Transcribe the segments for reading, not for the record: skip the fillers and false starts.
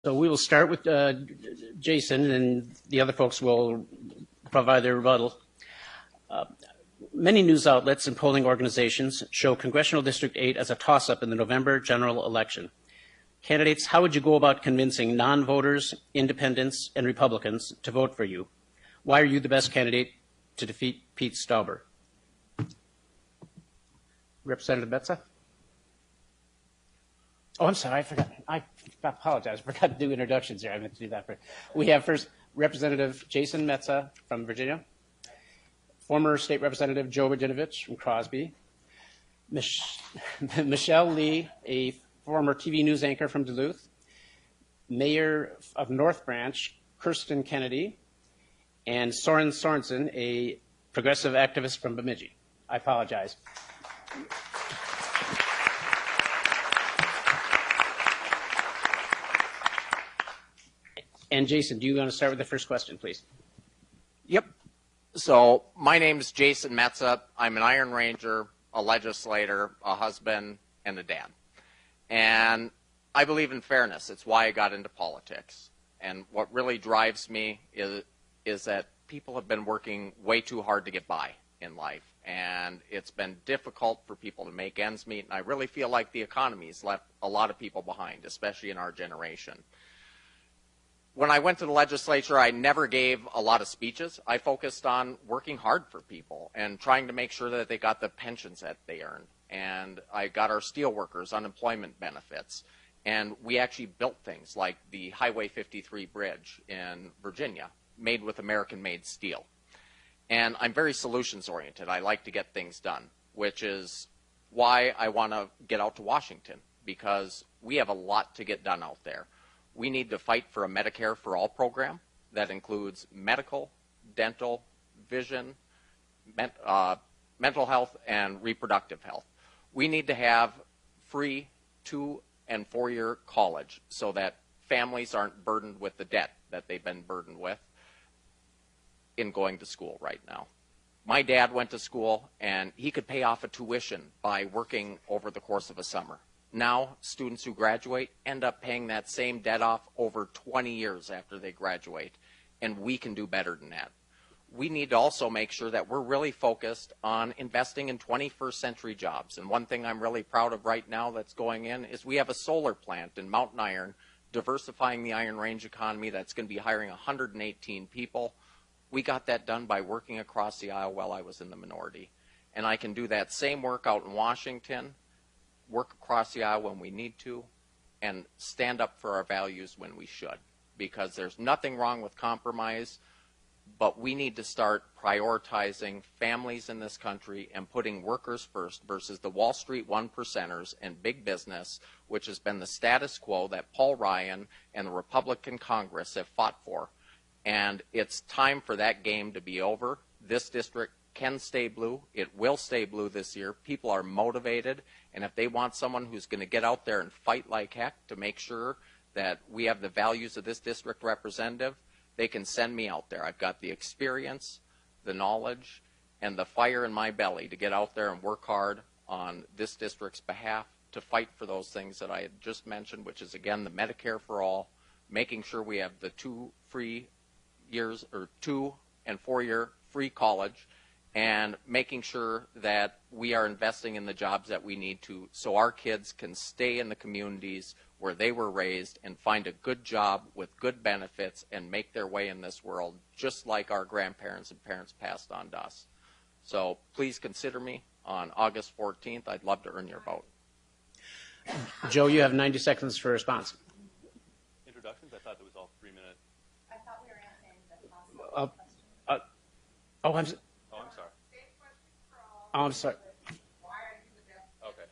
So we will start with Jason, and the other folks will provide their rebuttal. Many news outlets and polling organizations show Congressional District 8 as a toss-up in the November general election. Candidates, how would you go about convincing non-voters, independents, and Republicans to vote for you? Why are you the best candidate to defeat Pete Stauber? Representative Metsa? Oh, I'm sorry, I forgot. I apologize. I forgot to do introductions here. I meant to do that first. We have first Representative Jason Metsa from Virginia, former State Representative Joe Radinovich from Crosby, Michelle Lee, a former TV news anchor from Duluth, Mayor of North Branch, Kirsten Kennedy, and Soren Sorenson, a progressive activist from Bemidji. I apologize. And Jason, do you want to start with the first question, please? Yep. So my name is Jason Metsa. I'm an Iron Ranger, a legislator, a husband, and a dad. And I believe in fairness. It's why I got into politics. And what really drives me is that people have been working way too hard to get by in life. And it's been difficult for people to make ends meet. And I really feel like the economy's left a lot of people behind, especially in our generation. When I went to the legislature, I never gave a lot of speeches. I focused on working hard for people and trying to make sure that they got the pensions that they earned. And I got our steelworkers unemployment benefits. And we actually built things like the Highway 53 bridge in Virginia, made with American-made steel. And I'm very solutions-oriented. I like to get things done, which is why I want to get out to Washington, because we have a lot to get done out there. We need to fight for a Medicare for All program that includes medical, dental, vision, mental health, and reproductive health. We need to have free 2- and 4-year college so that families aren't burdened with the debt that they've been burdened with in going to school right now. My dad went to school, and he could pay off a tuition by working over the course of a summer. Now, students who graduate end up paying that same debt off over 20 years after they graduate, and we can do better than that. We need to also make sure that we're really focused on investing in 21st century jobs. And one thing I'm really proud of right now that's going in is we have a solar plant in Mountain Iron, diversifying the Iron Range economy that's going to be hiring 118 people. We got that done by working across the aisle while I was in the minority. And I can do that same work out in Washington, work across the aisle when we need to, and stand up for our values when we should. Because there's nothing wrong with compromise, but we need to start prioritizing families in this country and putting workers first versus the Wall Street 1%ers and big business, which has been the status quo that Paul Ryan and the Republican Congress have fought for. And it's time for that game to be over. This district can stay blue. It will stay blue this year. People are motivated, and if they want someone who's going to get out there and fight like heck to make sure that we have the values of this district representative, they can send me out there. I've got the experience, the knowledge, and the fire in my belly to get out there and work hard on this district's behalf to fight for those things that I had just mentioned, which is, again, the Medicare for All, making sure we have the 2 and 4-year free college, and making sure that we are investing in the jobs that we need to so our kids can stay in the communities where they were raised and find a good job with good benefits and make their way in this world just like our grandparents and parents passed on to us. So please consider me on August 14th. I'd love to earn your vote. Joe, you have 90 seconds for a response. Introductions? I thought it was all 3 minutes. I thought we were answering the possible question. I'm sorry. Oh, I'm sorry.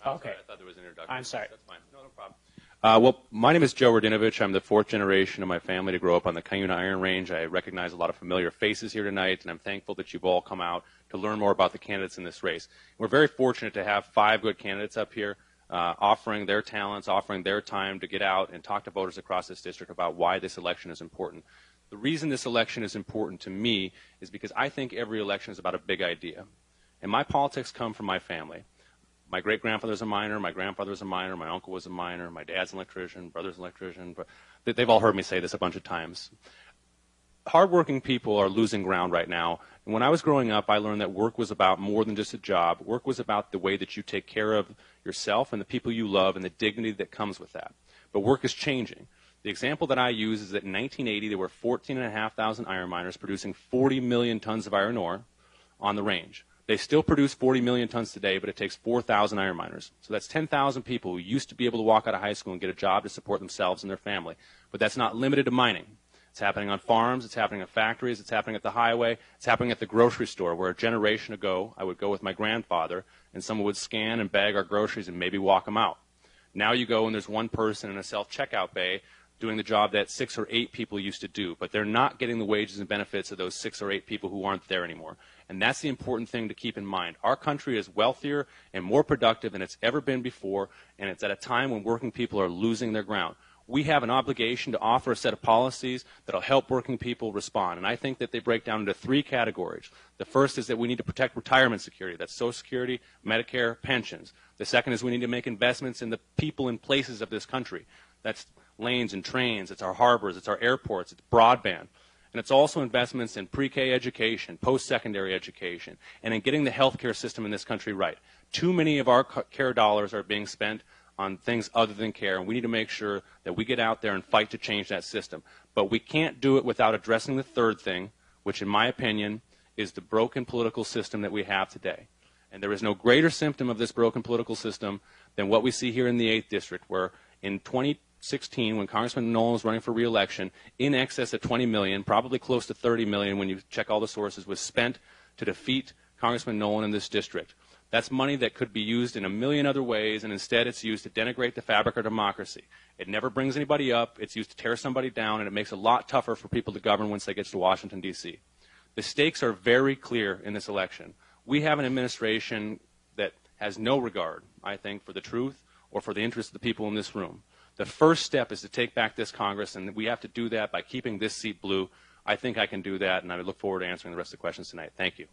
Okay. I thought there was an introduction. I'm sorry. That's fine. No problem. Well, my name is Joe Radinovich. I'm the 4th generation of my family to grow up on the Cuyuna Iron Range. I recognize a lot of familiar faces here tonight, and I'm thankful that you've all come out to learn more about the candidates in this race. We're very fortunate to have 5 good candidates up here offering their talents, offering their time to get out and talk to voters across this district about why this election is important. The reason this election is important to me is because I think every election is about a big idea. And my politics come from my family. My great-grandfather's a miner, my grandfather's a miner, my uncle was a miner, my dad's an electrician, brother's an electrician. But they've all heard me say this a bunch of times. Hardworking people are losing ground right now. And when I was growing up, I learned that work was about more than just a job. Work was about the way that you take care of yourself and the people you love and the dignity that comes with that. But work is changing. The example that I use is that in 1980, there were 14,500 iron miners producing 40 million tons of iron ore on the range. They still produce 40 million tons today, but it takes 4,000 iron miners. So that's 10,000 people who used to be able to walk out of high school and get a job to support themselves and their family. But that's not limited to mining. It's happening on farms, it's happening at factories, it's happening at the highway, it's happening at the grocery store, where a generation ago I would go with my grandfather and someone would scan and bag our groceries and maybe walk them out. Now you go and there's one person in a self-checkout bay doing the job that 6 or 8 people used to do, but they're not getting the wages and benefits of those 6 or 8 people who aren't there anymore. And that's the important thing to keep in mind. Our country is wealthier and more productive than it's ever been before, and it's at a time when working people are losing their ground. We have an obligation to offer a set of policies that will help working people respond. And I think that they break down into 3 categories. The first is that we need to protect retirement security. That's Social Security, Medicare, pensions. The second is we need to make investments in the people and places of this country. That's lanes and trains, it's our harbors, it's our airports, it's broadband. And it's also investments in pre-K education, post-secondary education, and in getting the healthcare system in this country right. Too many of our care dollars are being spent on things other than care, and we need to make sure that we get out there and fight to change that system. But we can't do it without addressing the third thing, which in my opinion is the broken political system that we have today. And there is no greater symptom of this broken political system than what we see here in the 8th District, where in 2016, when Congressman Nolan was running for re-election, in excess of 20 million, probably close to 30 million when you check all the sources, was spent to defeat Congressman Nolan in this district. That's money that could be used in a million other ways, and instead it's used to denigrate the fabric of democracy. It never brings anybody up. It's used to tear somebody down, and it makes it a lot tougher for people to govern once they get to Washington, D.C. The stakes are very clear in this election. We have an administration that has no regard, I think, for the truth or for the interests of the people in this room. The first step is to take back this Congress, and we have to do that by keeping this seat blue. I think I can do that, and I look forward to answering the rest of the questions tonight. Thank you.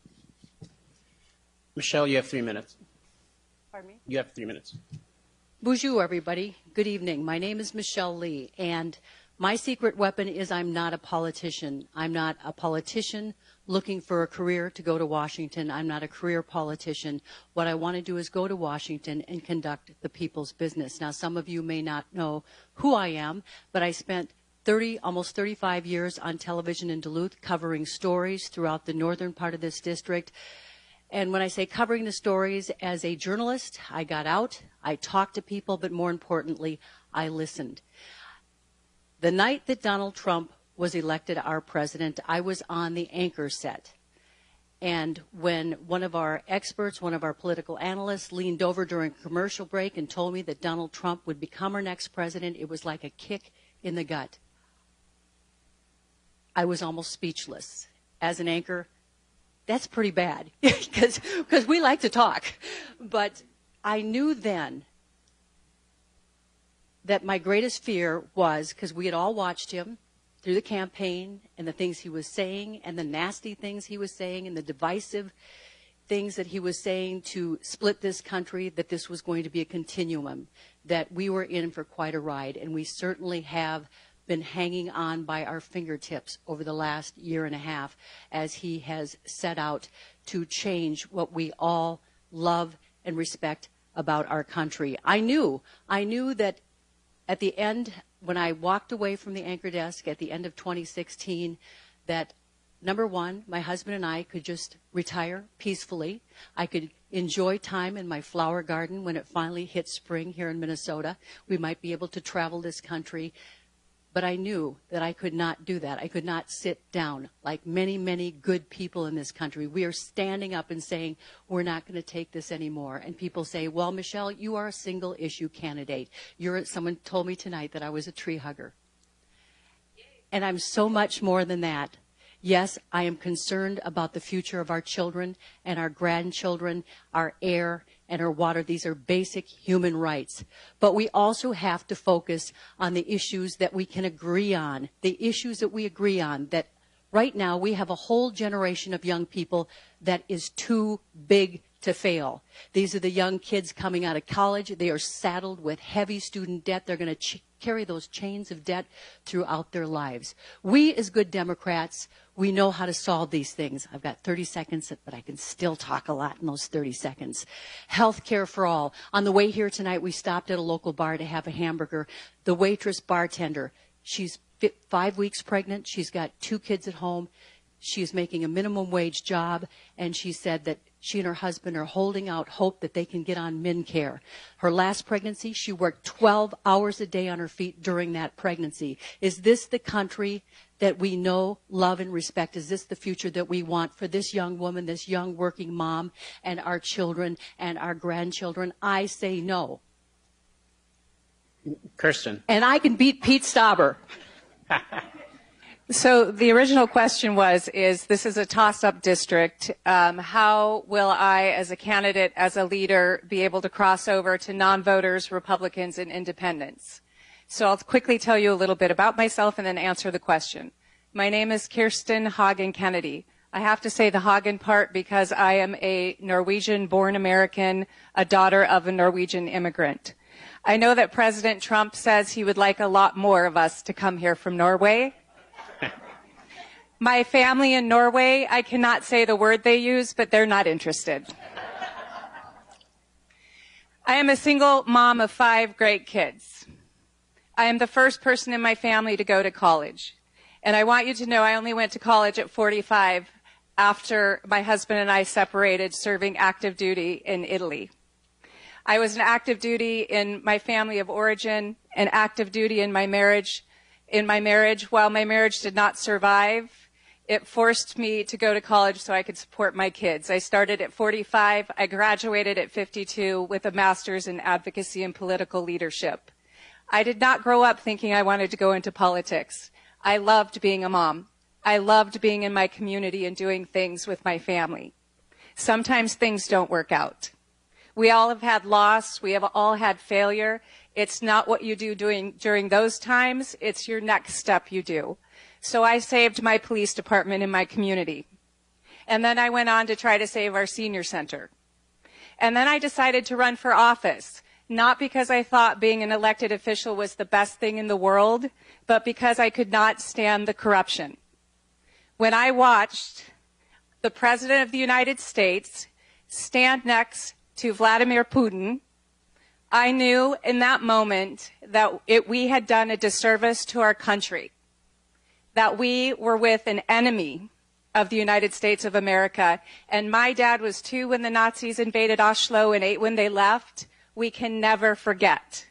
Michelle, you have 3 minutes. Pardon me? You have 3 minutes. Bonjour, everybody. Good evening. My name is Michelle Lee, and my secret weapon is I'm not a politician. I'm not a politician looking for a career to go to Washington. I'm not a career politician. What I want to do is go to Washington and conduct the people's business. Now, some of you may not know who I am, but I spent almost 35 years on television in Duluth covering stories throughout the northern part of this district. And when I say covering the stories, as a journalist, I got out, I talked to people, but more importantly, I listened. The night that Donald Trump was elected our president, I was on the anchor set. And when one of our experts, one of our political analysts, leaned over during a commercial break and told me that Donald Trump would become our next president, it was like a kick in the gut. I was almost speechless. As an anchor, that's pretty bad because we like to talk. But I knew then that my greatest fear was, because we had all watched him through the campaign and the things he was saying and the nasty things he was saying and the divisive things that he was saying to split this country, that this was going to be a continuum, that we were in for quite a ride. And we certainly have been hanging on by our fingertips over the last year and a half as he has set out to change what we all love and respect about our country. I knew that at the end, when I walked away from the anchor desk at the end of 2016, that number one, my husband and I could just retire peacefully. I could enjoy time in my flower garden when it finally hit spring here in Minnesota. We might be able to travel this country. But I knew that I could not do that. I could not sit down like many, many good people in this country. We are standing up and saying, we're not going to take this anymore. And people say, well, Michelle, you are a single issue candidate. Someone told me tonight that I was a tree hugger. And I'm so much more than that. Yes, I am concerned about the future of our children and our grandchildren, our air and our water. These are basic human rights. But we also have to focus on the issues that we can agree on, the issues that we agree on, that right now we have a whole generation of young people that is too big to fail. These are the young kids coming out of college. They are saddled with heavy student debt. They're going to carry those chains of debt throughout their lives. We, as good Democrats, we know how to solve these things. I've got 30 seconds, but I can still talk a lot in those 30 seconds. Health care for all. On the way here tonight, we stopped at a local bar to have a hamburger. The waitress bartender, she's 5 weeks pregnant. She's got 2 kids at home. She's making a minimum wage job, and she said that she and her husband are holding out hope that they can get on MinCare. Her last pregnancy, she worked 12 hours a day on her feet during that pregnancy. Is this the country that we know, love, and respect? Is this the future that we want for this young woman, this young working mom, and our children and our grandchildren? I say no. Kirsten. And I can beat Pete Stauber. So the original question is this is a toss-up district. How will I, as a candidate, as a leader, be able to cross over to non-voters, Republicans, and independents? So I'll quickly tell you a little bit about myself and then answer the question. My name is Kirsten Hagen Kennedy. I have to say the Hagen part because I am a Norwegian-born American, a daughter of a Norwegian immigrant. I know that President Trump says he would like a lot more of us to come here from Norway. My family in Norway, I cannot say the word they use, but they're not interested. I am a single mom of 5 great kids. I am the first person in my family to go to college. And I want you to know I only went to college at 45 after my husband and I separated serving active duty in Italy. I was in active duty in my family of origin and active duty in my marriage. While my marriage did not survive, it forced me to go to college so I could support my kids. I started at 45. I graduated at 52 with a master's in advocacy and political leadership. I did not grow up thinking I wanted to go into politics. I loved being a mom. I loved being in my community and doing things with my family. Sometimes things don't work out. We all have had loss. We have all had failure. It's not what you do during those times. It's your next step you do. So I saved my police department in my community. And then I went on to try to save our senior center. And then I decided to run for office, not because I thought being an elected official was the best thing in the world, but because I could not stand the corruption. When I watched the President of the United States stand next to Vladimir Putin, I knew in that moment that we had done a disservice to our country, that we were with an enemy of the United States of America. And my dad was 2 when the Nazis invaded Oslo and 8 when they left. We can never forget.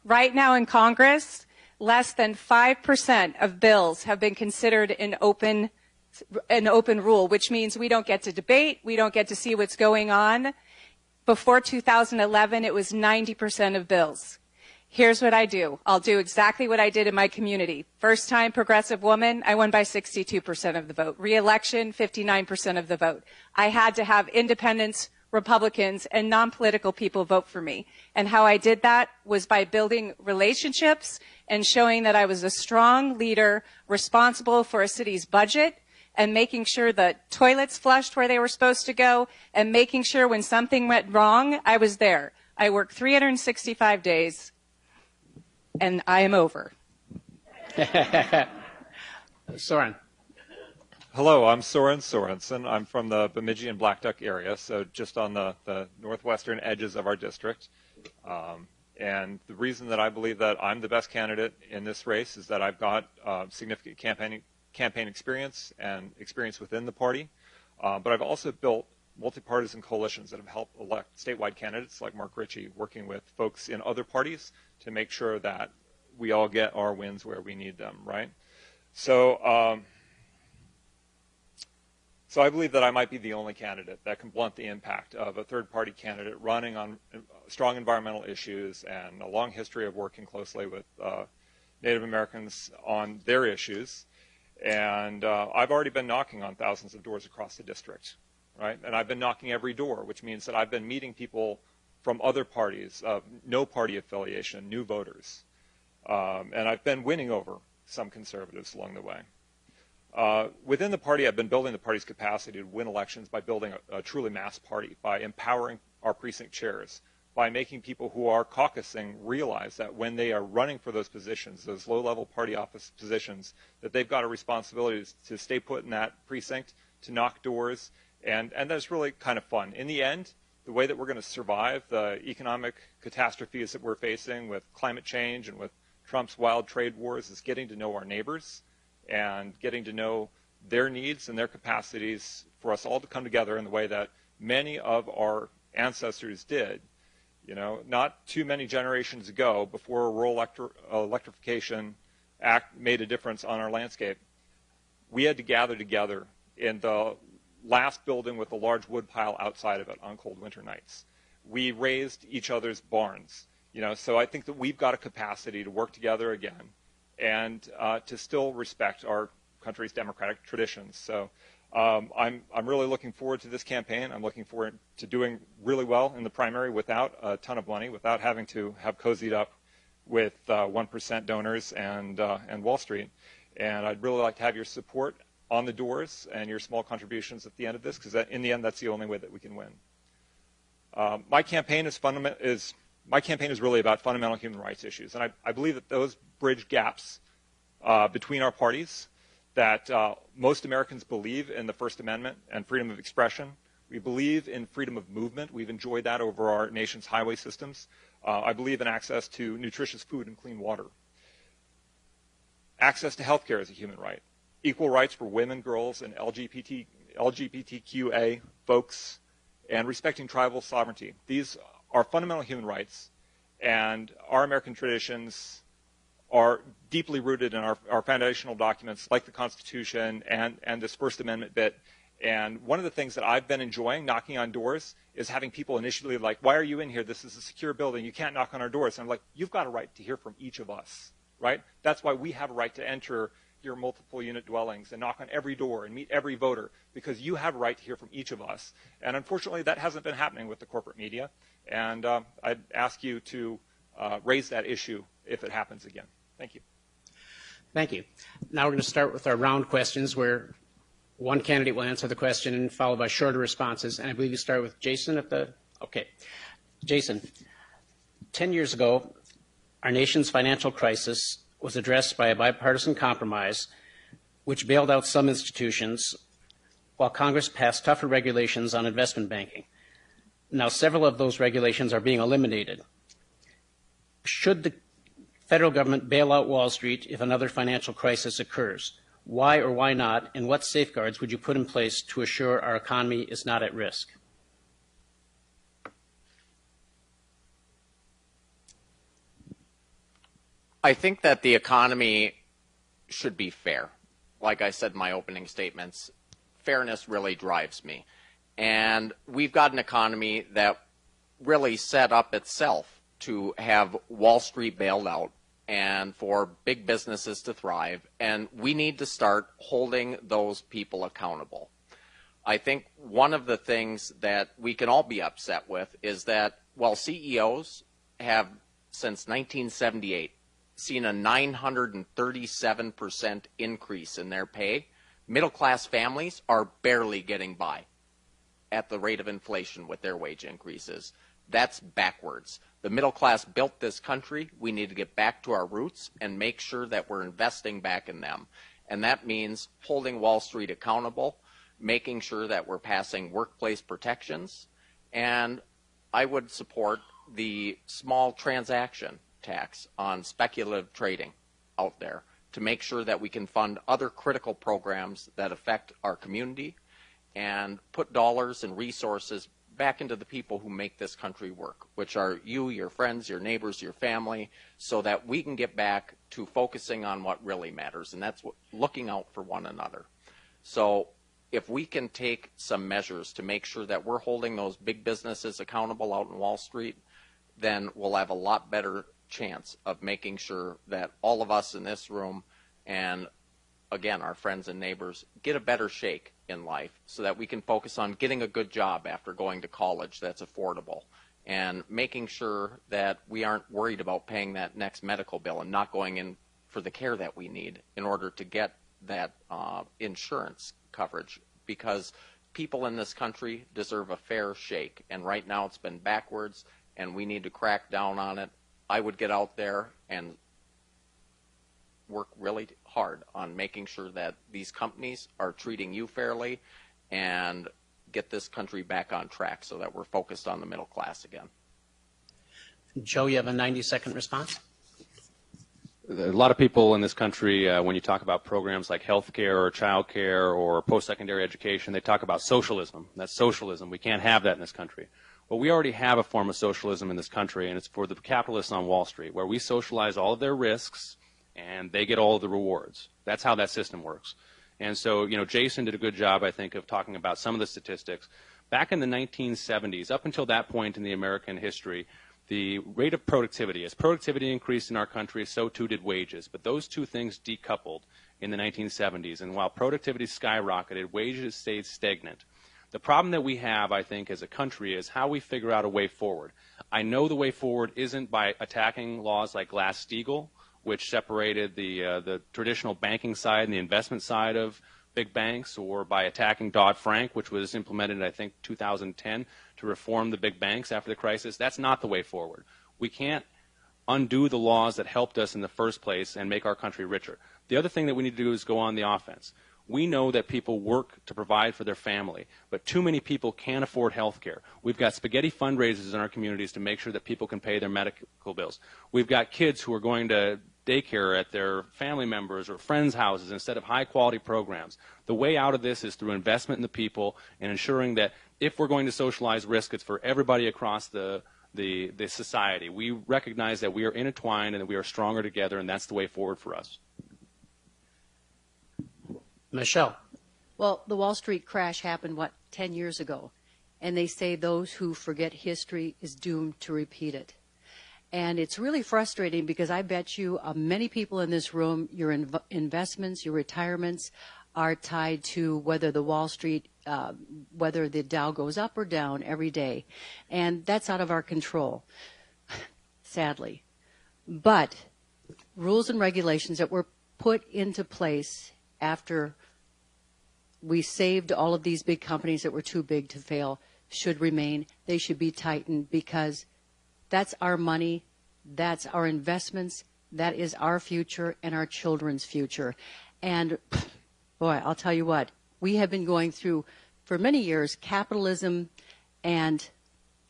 Right now in Congress, less than 5% of bills have been considered an open rule, which means we don't get to debate, we don't get to see what's going on. Before 2011, it was 90% of bills. Here's what I do. I'll do exactly what I did in my community. First time progressive woman, I won by 62% of the vote. Re-election, 59% of the vote. I had to have independents, Republicans, and non-political people vote for me. And how I did that was by building relationships and showing that I was a strong leader responsible for a city's budget, and making sure the toilets flushed where they were supposed to go, and making sure when something went wrong, I was there. I worked 365 days, and I am over. Soren. Hello, I'm Soren Sorenson. I'm from the Bemidji and Black Duck area, so just on the northwestern edges of our district. And the reason that I believe that I'm the best candidate in this race is that I've got significant campaign experience and experience within the party, but I've also built multi-partisan coalitions that have helped elect statewide candidates like Mark Ritchie, working with folks in other parties to make sure that we all get our wins where we need them, right? So, so I believe that I might be the only candidate that can blunt the impact of a third-party candidate running on strong environmental issues and a long history of working closely with Native Americans on their issues. And I've already been knocking on thousands of doors across the district, right? And I've been knocking every door, which means that I've been meeting people from other parties, no party affiliation, new voters. And I've been winning over some conservatives along the way. Within the party, I've been building the party's capacity to win elections by building a truly mass party, by empowering our precinct chairs, by making people who are caucusing realize that when they are running for those positions, those low-level party office positions, that they've got a responsibility to stay put in that precinct, to knock doors, and that's really kind of fun. In the end, the way that we're going to survive the economic catastrophes that we're facing with climate change and with Trump's wild trade wars is getting to know our neighbors and getting to know their needs and their capacities for us all to come together in the way that many of our ancestors did. You know, not too many generations ago, before a rural electrification act made a difference on our landscape, we had to gather together in the last building with a large wood pile outside of it on cold winter nights. We raised each other's barns. You know, so I think that we've got a capacity to work together again and to still respect our country's democratic traditions. So I'm really looking forward to this campaign. I'm looking forward to doing really well in the primary without a ton of money, without having to have cozied up with 1% donors and Wall Street. And I'd really like to have your support on the doors and your small contributions at the end of this, because in the end, that's the only way that we can win. My campaign is really about fundamental human rights issues, and I believe that those bridge gaps between our parties, that most Americans believe in the First Amendment and freedom of expression. We believe in freedom of movement. We've enjoyed that over our nation's highway systems. I believe in access to nutritious food and clean water. Access to health care is a human right. Equal rights for women, girls, and LGBTQA folks, and respecting tribal sovereignty. These are fundamental human rights, and our American traditions are deeply rooted in our foundational documents like the Constitution and this First Amendment bit. And one of the things that I've been enjoying knocking on doors is having people initially like, why are you in here? This is a secure building. You can't knock on our doors. And I'm like, you've got a right to hear from each of us, right? That's why we have a right to enter your multiple unit dwellings and knock on every door and meet every voter, because you have a right to hear from each of us. And unfortunately, that hasn't been happening with the corporate media. And I'd ask you to raise that issue if it happens again. Thank you. Thank you. Now we're going to start with our round questions, where one candidate will answer the question followed by shorter responses. And I believe you start with Jason at the, okay. Jason, 10 years ago, our nation's financial crisis was addressed by a bipartisan compromise which bailed out some institutions while Congress passed tougher regulations on investment banking. Now, several of those regulations are being eliminated. Should the federal government bail out Wall Street if another financial crisis occurs? Why or why not, and what safeguards would you put in place to assure our economy is not at risk? I think that the economy should be fair. Like I said in my opening statements, fairness really drives me. And we've got an economy that really set up itself to have Wall Street bailed out and for big businesses to thrive. And we need to start holding those people accountable. I think one of the things that we can all be upset with is that while CEOs have, since 1978, seen a 937% increase in their pay, middle-class families are barely getting by at the rate of inflation with their wage increases. That's backwards. The middle class built this country. We need to get back to our roots and make sure that we're investing back in them. And that means holding Wall Street accountable, making sure that we're passing workplace protections, and I would support the small transaction tax on speculative trading out there to make sure that we can fund other critical programs that affect our community and put dollars and resources back into the people who make this country work, which are you, your friends, your neighbors, your family, so that we can get back to focusing on what really matters, and that's looking out for one another. So if we can take some measures to make sure that we're holding those big businesses accountable out in Wall Street, then we'll have a lot better chance of making sure that all of us in this room and, again, our friends and neighbors get a better shake in life so that we can focus on getting a good job after going to college that's affordable and making sure that we aren't worried about paying that next medical bill and not going in for the care that we need in order to get that insurance coverage, because people in this country deserve a fair shake, and right now it's been backwards, and we need to crack down on it. I would get out there and work really hard on making sure that these companies are treating you fairly and get this country back on track so that we're focused on the middle class again. Joe, you have a 90-second response? A lot of people in this country, when you talk about programs like health care or child care or post-secondary education, they talk about socialism. That's socialism. We can't have that in this country. Well, we already have a form of socialism in this country, and it's for the capitalists on Wall Street, where we socialize all of their risks and they get all of the rewards. That's how that system works. And so, Jason did a good job, I think, of talking about some of the statistics. Back in the 1970s, up until that point in the American history, the rate of productivity, as productivity increased in our country, so too did wages. But those two things decoupled in the 1970s. And while productivity skyrocketed, wages stayed stagnant. The problem that we have, I think, as a country is how we figure out a way forward. I know the way forward isn't by attacking laws like Glass-Steagall, which separated the traditional banking side and the investment side of big banks, or by attacking Dodd-Frank, which was implemented in, I think, 2010 to reform the big banks after the crisis. That's not the way forward. We can't undo the laws that helped us in the first place and make our country richer. The other thing that we need to do is go on the offense. We know that people work to provide for their family, but too many people can't afford health care. We've got spaghetti fundraisers in our communities to make sure that people can pay their medical bills. We've got kids who are going to daycare at their family members or friends' houses instead of high-quality programs. The way out of this is through investment in the people and ensuring that if we're going to socialize risk, it's for everybody across the society. We recognize that we are intertwined and that we are stronger together, and that's the way forward for us. Michelle. Well, the Wall Street crash happened, 10 years ago? And they say those who forget history is doomed to repeat it. And it's really frustrating because I bet you many people in this room, your investments, your retirements are tied to whether the Wall Street, whether the Dow goes up or down every day. And that's out of our control, sadly. But rules and regulations that were put into place after we saved all of these big companies that were too big to fail should remain. They should be tightened because that's our money, that's our investments, that is our future and our children's future. And boy, I'll tell you what, we have been going through, for many years, capitalism and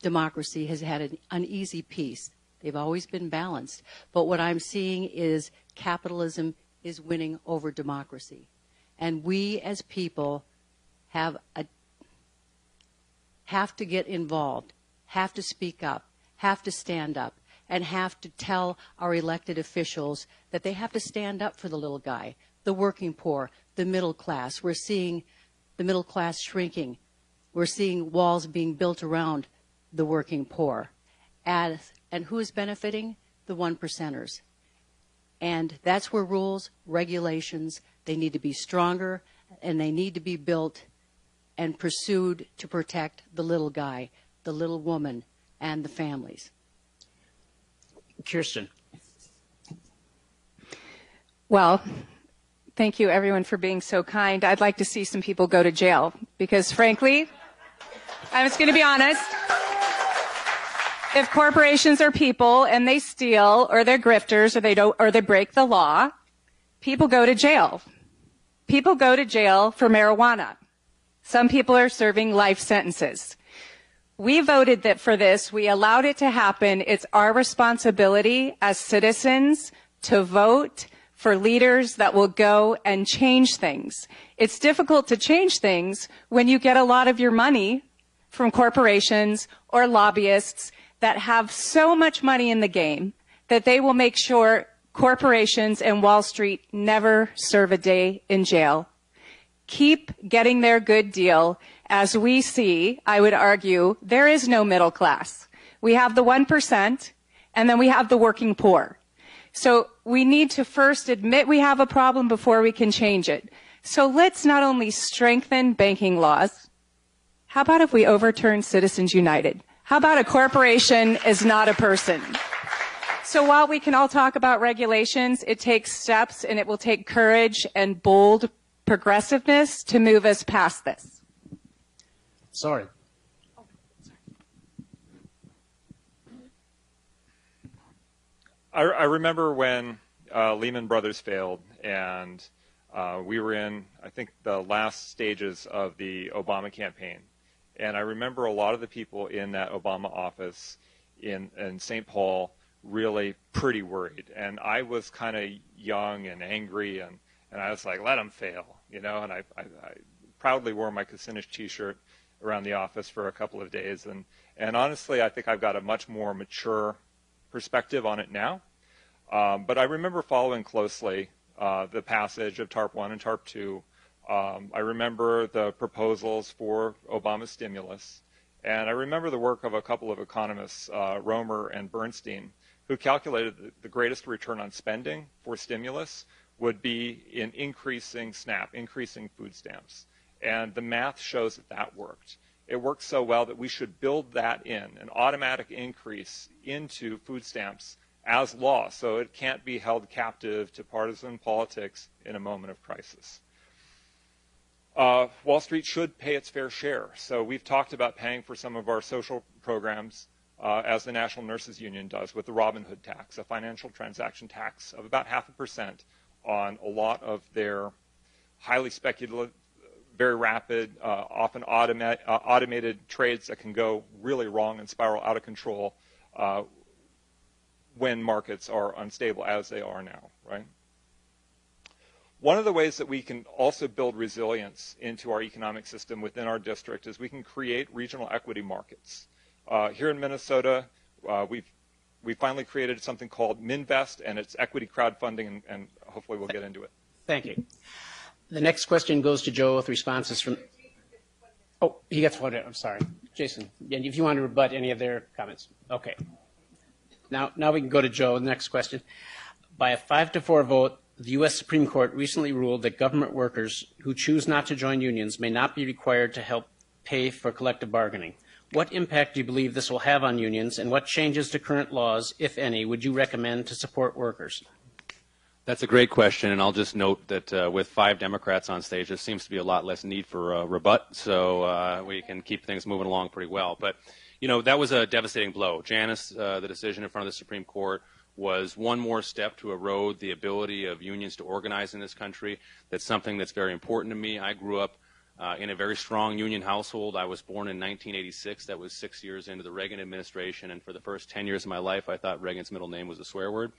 democracy has had an uneasy peace. They've always been balanced. But what I'm seeing is capitalism is winning over democracy. And we as people have to get involved, have to speak up, have to stand up, and have to tell our elected officials that they have to stand up for the little guy, the working poor, the middle class. We're seeing the middle class shrinking. We're seeing walls being built around the working poor. And who is benefiting? The 1%ers. And that's where rules, regulations, they need to be stronger, and they need to be built and pursued to protect the little guy, the little woman, and the families. Kirsten. Well, thank you, everyone, for being so kind. I'd like to see some people go to jail because, frankly, I'm just going to be honest. If corporations are people and they steal or they're grifters or they break the law, people go to jail. People go to jail for marijuana. Some people are serving life sentences. We voted that for this. We allowed it to happen. It's our responsibility as citizens to vote for leaders that will go and change things. It's difficult to change things when you get a lot of your money from corporations or lobbyists that have so much money in the game that they will make sure corporations and Wall Street never serve a day in jail. Keep getting their good deal. As we see, I would argue, there is no middle class. We have the 1%, and then we have the working poor. So we need to first admit we have a problem before we can change it. So let's not only strengthen banking laws. How about if we overturn Citizens United? How about a corporation is not a person? So while we can all talk about regulations, it takes steps and it will take courage and bold progressiveness to move us past this. Sorry. I remember when Lehman Brothers failed, and we were in, I think, the last stages of the Obama campaign. And I remember a lot of the people in that Obama office in St. Paul really pretty worried. And I was kind of young and angry, and I was like, let them fail, you know. And I proudly wore my Kucinich T-shirt around the office for a couple of days. And honestly, I think I've got a much more mature perspective on it now. But I remember following closely the passage of TARP 1 and TARP 2. I remember the proposals for Obama's stimulus. And I remember the work of a couple of economists, Romer and Bernstein, who calculated that the greatest return on spending for stimulus would be in increasing SNAP, increasing food stamps. And the math shows that that worked. It worked so well that we should build that in, an automatic increase into food stamps as law, so it can't be held captive to partisan politics in a moment of crisis. Wall Street should pay its fair share. So we've talked about paying for some of our social programs as the National Nurses Union does with the Robin Hood tax, a financial transaction tax of about 0.5% on a lot of their highly speculative, very rapid, often automated trades that can go really wrong and spiral out of control when markets are unstable, as they are now, right? One of the ways that we can also build resilience into our economic system within our district is we can create regional equity markets. Here in Minnesota, we finally created something called Minvest, and it's equity crowdfunding, and hopefully we'll get into it. Thank you. The next question goes to Joe with responses from... Oh, he gets one. I'm sorry. Jason, if you want to rebut any of their comments. Okay. Now we can go to Joe. The next question. By a 5-4 vote, the U.S. Supreme Court recently ruled that government workers who choose not to join unions may not be required to help pay for collective bargaining. What impact do you believe this will have on unions, and what changes to current laws, if any, would you recommend to support workers? That's a great question, and I'll just note that with 5 Democrats on stage, there seems to be a lot less need for a rebut, so we can keep things moving along pretty well. But, you know, that was a devastating blow. Janice, the decision in front of the Supreme Court, was one more step to erode the ability of unions to organize in this country. That's something that's very important to me. I grew up in a very strong union household. I was born in 1986. That was 6 years into the Reagan administration, and for the first 10 years of my life, I thought Reagan's middle name was a swear word.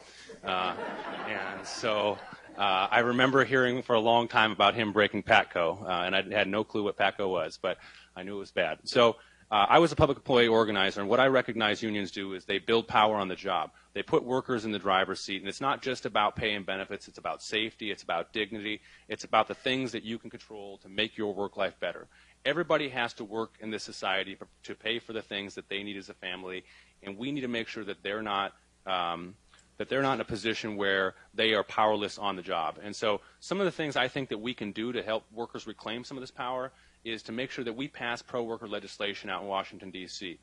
And so I remember hearing for a long time about him breaking PATCO, and I had no clue what PATCO was, but I knew it was bad. So I was a public employee organizer, and what I recognize unions do is they build power on the job. They put workers in the driver's seat, and it's not just about pay and benefits. It's about safety. It's about dignity. It's about the things that you can control to make your work life better. Everybody has to work in this society to pay for the things that they need as a family, and we need to make sure that they're not in a position where they are powerless on the job. And so some of the things I think that we can do to help workers reclaim some of this power is to make sure that we pass pro-worker legislation out in Washington, D.C.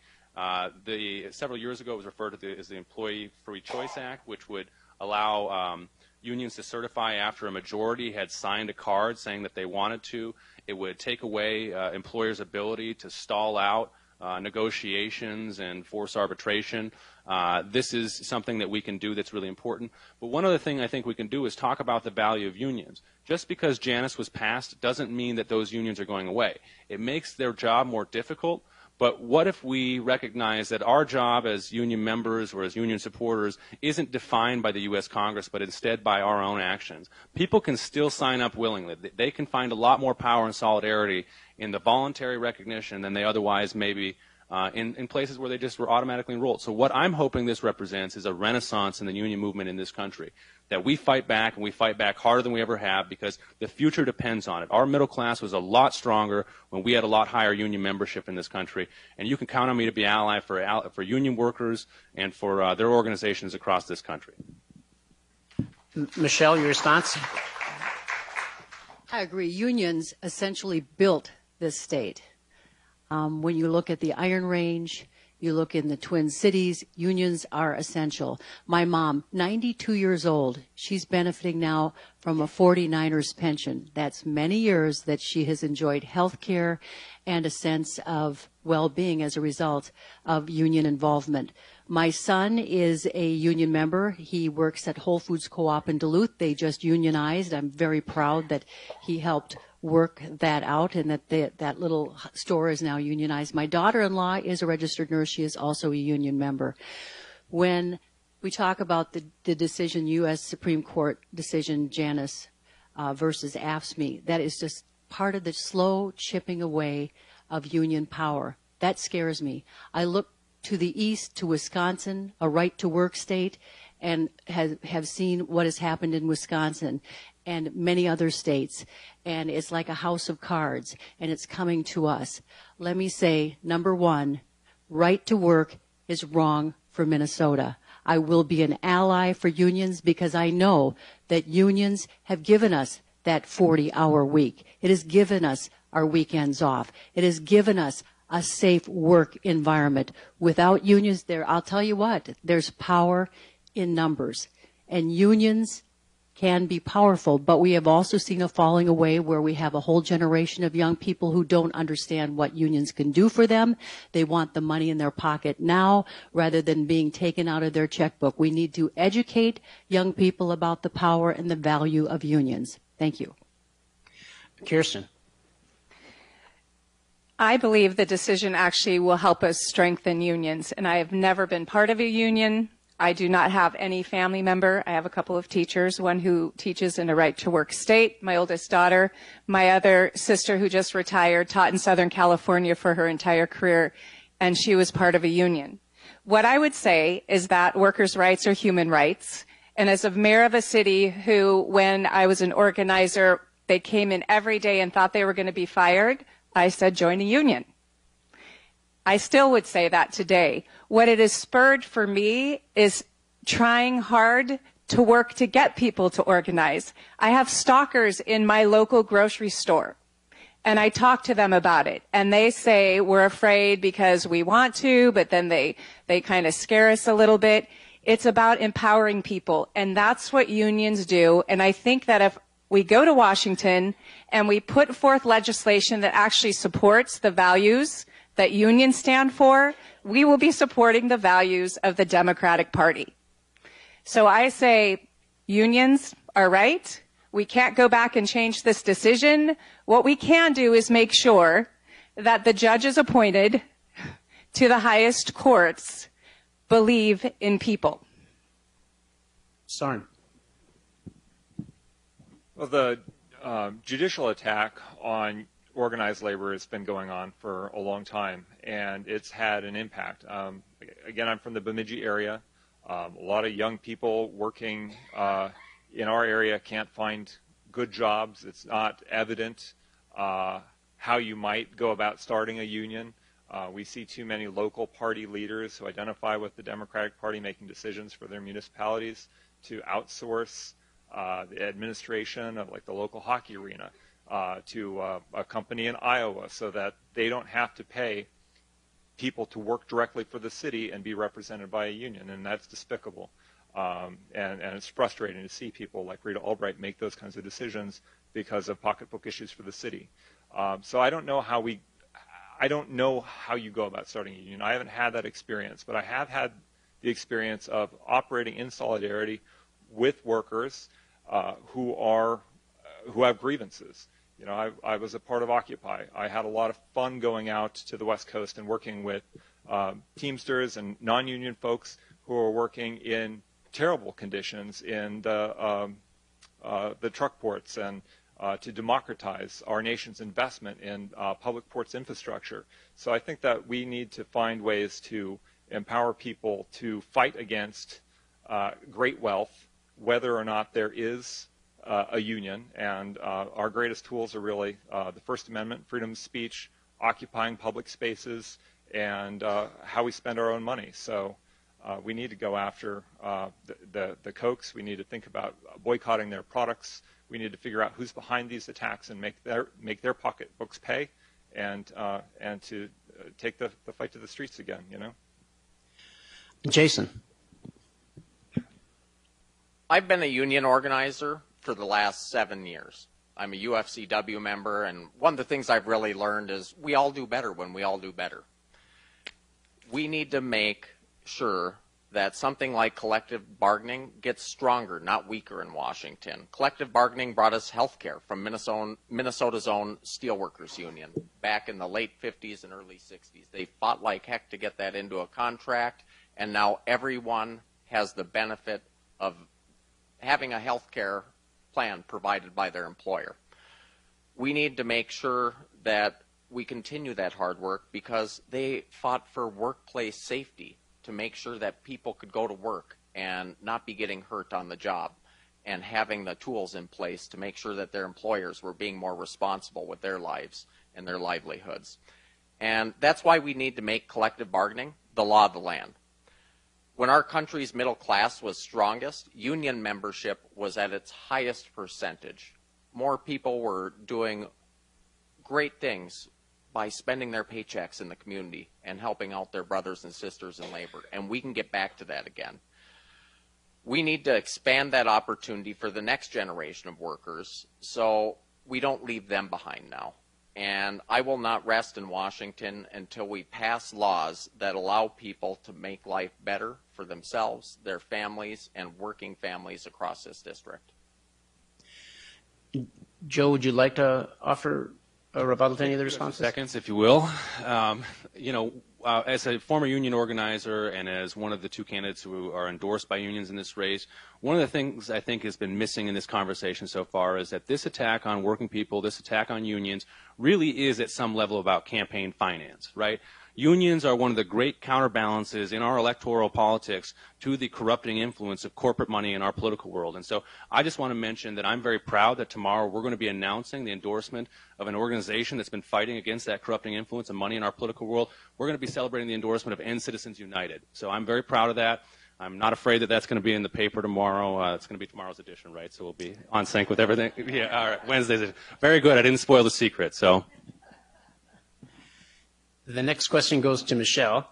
Several years ago, it was referred to as the Employee Free Choice Act, which would allow unions to certify after a majority had signed a card saying that they wanted to. It would take away employers' ability to stall out negotiations and force arbitration. This is something that we can do that's really important. But one other thing I think we can do is talk about the value of unions. Just because Janus was passed doesn't mean that those unions are going away. It makes their job more difficult, but what if we recognize that our job as union members or as union supporters isn't defined by the U.S. Congress, but instead by our own actions? People can still sign up willingly. They can find a lot more power and solidarity in the voluntary recognition than they otherwise maybe in places where they just were automatically enrolled. So what I'm hoping this represents is a renaissance in the union movement in this country, that we fight back, and we fight back harder than we ever have, because the future depends on it. Our middle class was a lot stronger when we had a lot higher union membership in this country, and you can count on me to be an ally for union workers and for their organizations across this country. Michelle, your response? I agree. Unions essentially built this state. When you look at the Iron Range You look in the Twin Cities, unions are essential. My mom, 92 years old, she's benefiting now from a 49ers pension. That's many years that she has enjoyed health care and a sense of well-being as a result of union involvement. My son is a union member. He works at Whole Foods Co-op in Duluth. They just unionized. I'm very proud that he helped work that out and that that little store is now unionized. My daughter-in-law is a registered nurse. She is also a union member. When we talk about the decision, U.S. Supreme Court decision, Janus versus AFSCME, that is just part of the slow chipping away of union power. That scares me. I look to the east, to Wisconsin, a right-to-work state, and have seen what has happened in Wisconsin and many other states. And it's like a house of cards, and it's coming to us. Let me say, number one, right to work is wrong for Minnesota. I will be an ally for unions because I know that unions have given us that 40-hour week. It has given us our weekends off. It has given us a safe work environment. Without unions, I'll tell you what, there's power in numbers. And unions can be powerful, but we have also seen a falling away where we have a whole generation of young people who don't understand what unions can do for them. They want the money in their pocket now rather than being taken out of their checkbook. We need to educate young people about the power and the value of unions. Thank you. Kirsten. I believe the decision actually will help us strengthen unions, and I have never been part of a union. I do not have any family member. I have a couple of teachers, one who teaches in a right-to-work state, my oldest daughter. My other sister, who just retired, taught in Southern California for her entire career, and she was part of a union. What I would say is that workers' rights are human rights, and as a mayor of a city who, when I was an organizer, they came in every day and thought they were going to be fired, I said, join a union. I still would say that today. What it has spurred for me is trying hard to work to get people to organize. I have stalkers in my local grocery store, and I talk to them about it. And they say, we're afraid because we want to, but then they kind of scare us a little bit. It's about empowering people, and that's what unions do. And I think that if we go to Washington and we put forth legislation that actually supports the values that unions stand for, we will be supporting the values of the Democratic Party. So I say unions are right. We can't go back and change this decision. What we can do is make sure that the judges appointed to the highest courts believe in people. Soren. Well, the judicial attack on organized labor has been going on for a long time, and it's had an impact. Again, I'm from the Bemidji area. A lot of young people working in our area can't find good jobs. It's not evident how you might go about starting a union. We see too many local party leaders who identify with the Democratic Party making decisions for their municipalities to outsource the administration of like the local hockey arena to a company in Iowa so that they don't have to pay people to work directly for the city and be represented by a union, and that's despicable. And it's frustrating to see people like Rita Albright make those kinds of decisions because of pocketbook issues for the city. So I don't know how you go about starting a union. I haven't had that experience, but I have had the experience of operating in solidarity with workers who have grievances. You know, I was a part of Occupy. I had a lot of fun going out to the West Coast and working with Teamsters and non-union folks who are working in terrible conditions in the truck ports and to democratize our nation's investment in public ports infrastructure. So I think that we need to find ways to empower people to fight against great wealth, whether or not there is a union, and our greatest tools are really the First Amendment, freedom of speech, occupying public spaces, and how we spend our own money. So we need to go after the Kochs. We need to think about boycotting their products. We need to figure out who's behind these attacks and make their pocketbooks pay, and to take the fight to the streets again. You know. Jason. I've been a union organizer for the last 7 years. I'm a UFCW member, and one of the things I've really learned is we all do better when we all do better. We need to make sure that something like collective bargaining gets stronger, not weaker in Washington. Collective bargaining brought us health care from Minnesota's own Steelworkers Union back in the late 50s and early 60s. They fought like heck to get that into a contract, and now everyone has the benefit of having a health care plan provided by their employer. We need to make sure that we continue that hard work because they fought for workplace safety to make sure that people could go to work and not be getting hurt on the job, and having the tools in place to make sure that their employers were being more responsible with their lives and their livelihoods. And that's why we need to make collective bargaining the law of the land. When our country's middle class was strongest, union membership was at its highest percentage. More people were doing great things by spending their paychecks in the community and helping out their brothers and sisters in labor, and we can get back to that again. We need to expand that opportunity for the next generation of workers so we don't leave them behind now. And I will not rest in Washington until we pass laws that allow people to make life better for themselves, their families, and working families across this district. Joe, would you like to offer a rebuttal to any of the responses? Seconds, if you will. As a former union organizer and as one of the two candidates who are endorsed by unions in this race, one of the things I think has been missing in this conversation so far is that this attack on working people, this attack on unions, really is at some level about campaign finance, right? Unions are one of the great counterbalances in our electoral politics to the corrupting influence of corporate money in our political world. And so I just want to mention that I'm very proud that tomorrow we're going to be announcing the endorsement of an organization that's been fighting against that corrupting influence of money in our political world. We're going to be celebrating the endorsement of End Citizens United. So I'm very proud of that. I'm not afraid that that's going to be in the paper tomorrow. It's going to be tomorrow's edition, right? So we'll be on sync with everything. Yeah, all right, Wednesday's edition. Very good. I didn't spoil the secret, so. The next question goes to Michelle.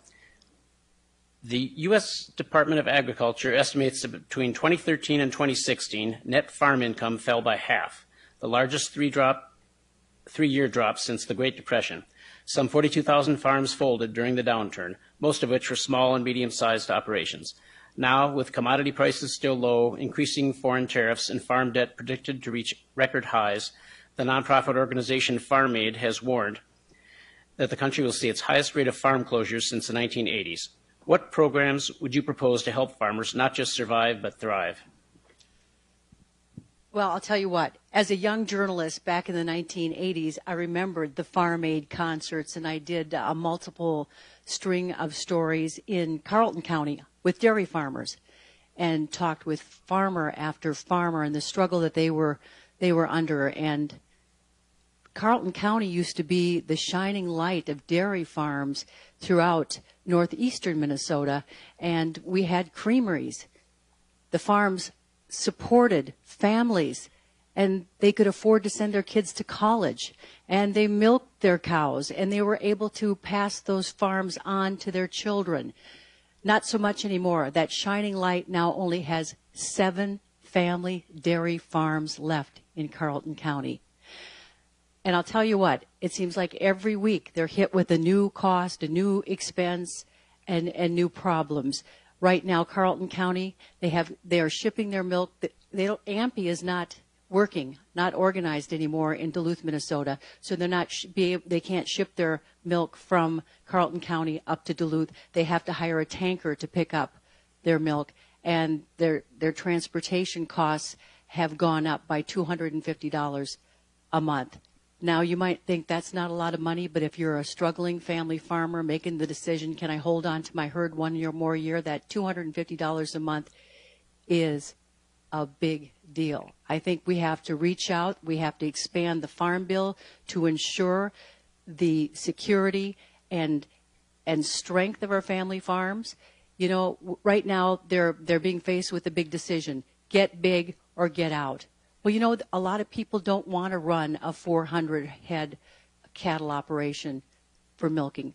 The U.S. Department of Agriculture estimates that between 2013 and 2016, net farm income fell by half, the largest three-year drop since the Great Depression. Some 42,000 farms folded during the downturn, most of which were small and medium-sized operations. Now, with commodity prices still low, increasing foreign tariffs, and farm debt predicted to reach record highs, the nonprofit organization Farm Aid has warned that the country will see its highest rate of farm closures since the 1980s. What programs would you propose to help farmers not just survive but thrive? Well, I'll tell you what. As a young journalist back in the 1980s, I remembered the Farm Aid concerts, and I did a multiple string of stories in Carlton County with dairy farmers and talked with farmer after farmer and the struggle that they were under. And Carlton County used to be the shining light of dairy farms throughout northeastern Minnesota, and we had creameries. The farms supported families, and they could afford to send their kids to college, and they milked their cows, and they were able to pass those farms on to their children. Not so much anymore. That shining light now only has 7 family dairy farms left in Carlton County. And I'll tell you what, it seems like every week they're hit with a new cost, a new expense, and new problems. Right now, Carlton County, they are shipping their milk. AMPI is not working, not organized anymore in Duluth, Minnesota. So they can't ship their milk from Carlton County up to Duluth. They have to hire a tanker to pick up their milk, and their transportation costs have gone up by $250 a month. Now, you might think that's not a lot of money, but if you're a struggling family farmer making the decision, can I hold on to my herd 1 year more year, that $250 a month is a big deal. I think we have to reach out. We have to expand the farm bill to ensure the security and strength of our family farms. You know, right now they're being faced with a big decision: get big or get out. Well, you know, a lot of people don't want to run a 400-head cattle operation for milking.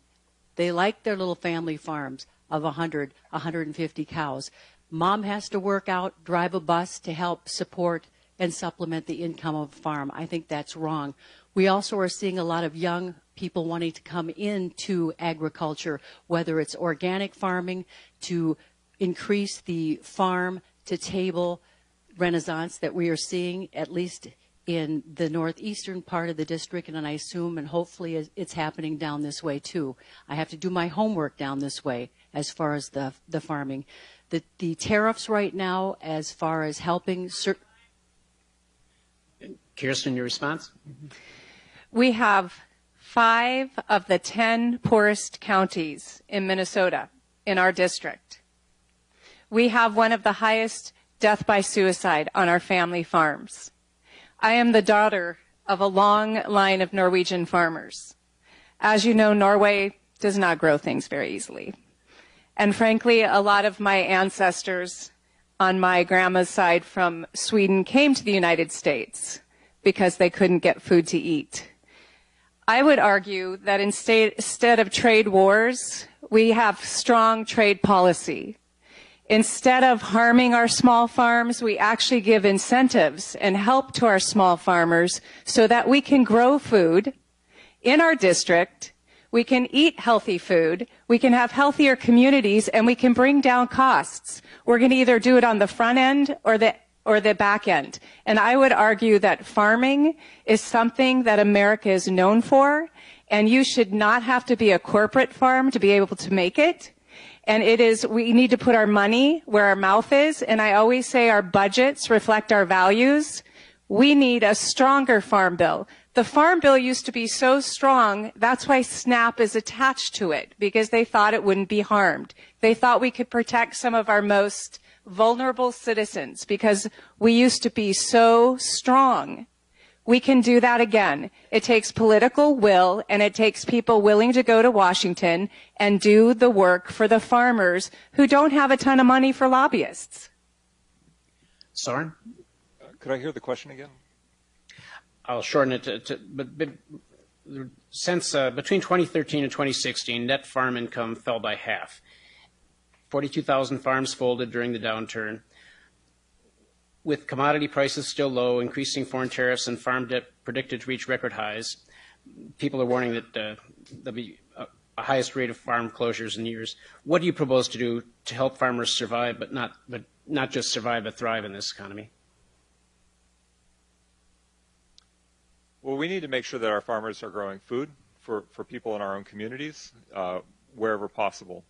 They like their little family farms. of 100, 150 cows. Mom has to work out, drive a bus to help support and supplement the income of a farm. I think that's wrong. We also are seeing a lot of young people wanting to come into agriculture, whether it's organic farming, to increase the farm to table renaissance that we are seeing, at least in the northeastern part of the district, and I assume and hopefully it's happening down this way too. I have to do my homework down this way as far as the farming. The tariffs right now, as far as helping Kirsten, your response? We have 5 of the 10 poorest counties in Minnesota in our district. We have one of the highest death by suicide on our family farms. I am the daughter of a long line of Norwegian farmers. As you know, Norway does not grow things very easily. And frankly, a lot of my ancestors on my grandma's side from Sweden came to the United States because they couldn't get food to eat. I would argue that instead of trade wars, we have strong trade policy. Instead of harming our small farms, we actually give incentives and help to our small farmers so that we can grow food in our district, we can eat healthy food, we can have healthier communities, and we can bring down costs. We're going to either do it on the front end or the back end. And I would argue that farming is something that America is known for, and you should not have to be a corporate farm to be able to make it. And we need to put our money where our mouth is, and I always say our budgets reflect our values. We need a stronger farm bill. The farm bill used to be so strong, that's why SNAP is attached to it, because they thought it wouldn't be harmed. They thought we could protect some of our most vulnerable citizens, because we used to be so strong. We can do that again. It takes political will, and it takes people willing to go to Washington and do the work for the farmers who don't have a ton of money for lobbyists. Soren? Could I hear the question again? I'll shorten it but since between 2013 and 2016, net farm income fell by half. 42,000 farms folded during the downturn. With commodity prices still low, increasing foreign tariffs, and farm debt predicted to reach record highs, people are warning that there'll be a highest rate of farm closures in years. What do you propose to do to help farmers survive, but not just survive, but thrive in this economy? Well, we need to make sure that our farmers are growing food for people in our own communities wherever possible.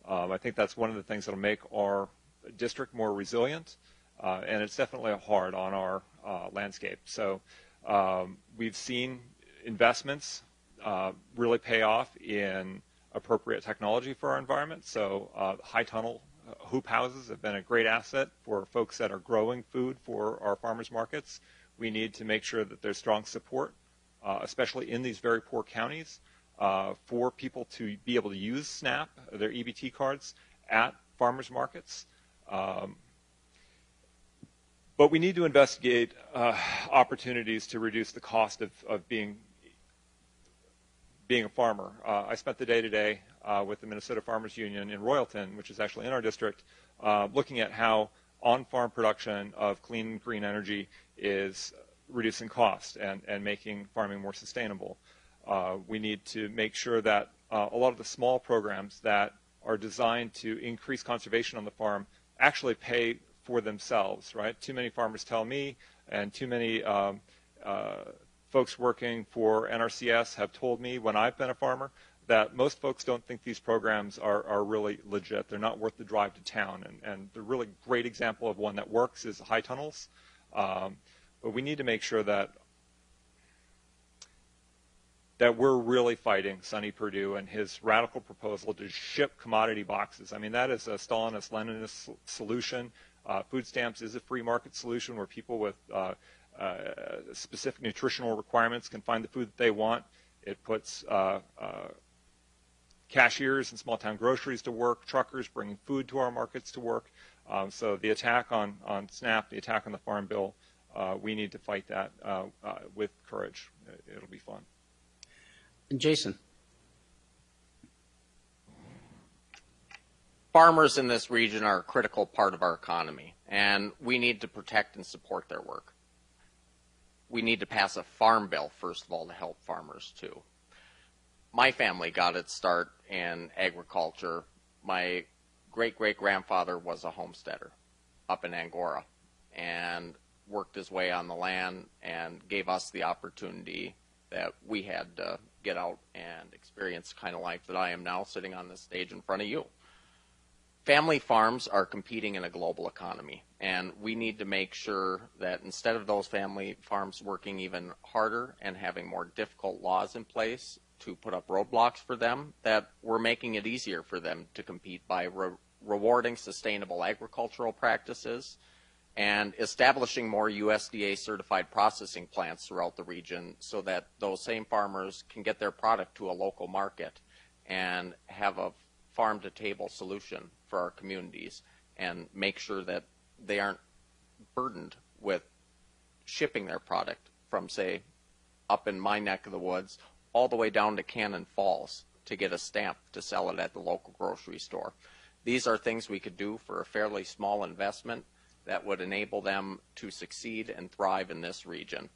I think that's one of the things that will make our district more resilient, and it's definitely hard on our landscape. So we've seen investments really pay off in appropriate technology for our environment. So high tunnel hoop houses have been a great asset for folks that are growing food for our farmers markets. We need to make sure that there's strong support, especially in these very poor counties, for people to be able to use SNAP, their EBT cards, at farmers markets. But we need to investigate opportunities to reduce the cost of being a farmer. I spent the day today with the Minnesota Farmers Union in Royalton, which is actually in our district, looking at how on-farm production of clean green energy is reducing cost and making farming more sustainable. We need to make sure that a lot of the small programs that are designed to increase conservation on the farm actually pay for themselves, right? Too many farmers tell me, and too many folks working for NRCS have told me when I've been a farmer that most folks don't think these programs are really legit. They're not worth the drive to town. And the really great example of one that works is high tunnels. But we need to make sure that we're really fighting Sonny Perdue and his radical proposal to ship commodity boxes. I mean, that is a Stalinist-Leninist solution. Food stamps is a free market solution where people with specific nutritional requirements can find the food that they want. It puts cashiers in small town groceries to work, truckers bringing food to our markets to work. So the attack on SNAP, the attack on the Farm Bill, we need to fight that with courage. It'll be fun. And Jason. farmers in this region are a critical part of our economy, and we need to protect and support their work. We need to pass a farm bill, first of all, to help farmers too. My family got its start in agriculture. My great-great-grandfather was a homesteader up in Angora and worked his way on the land and gave us the opportunity that we had to get out and experience the kind of life that I am now sitting on this stage in front of you. Family farms are competing in a global economy, and we need to make sure that instead of those family farms working even harder and having more difficult laws in place to put up roadblocks for them, that we're making it easier for them to compete by rewarding sustainable agricultural practices and establishing more USDA certified processing plants throughout the region so that those same farmers can get their product to a local market and have a farm-to-table solution for our communities and make sure that they aren't burdened with shipping their product from, say, up in my neck of the woods all the way down to Cannon Falls to get a stamp to sell it at the local grocery store. These are things we could do for a fairly small investment that would enable them to succeed and thrive in this region.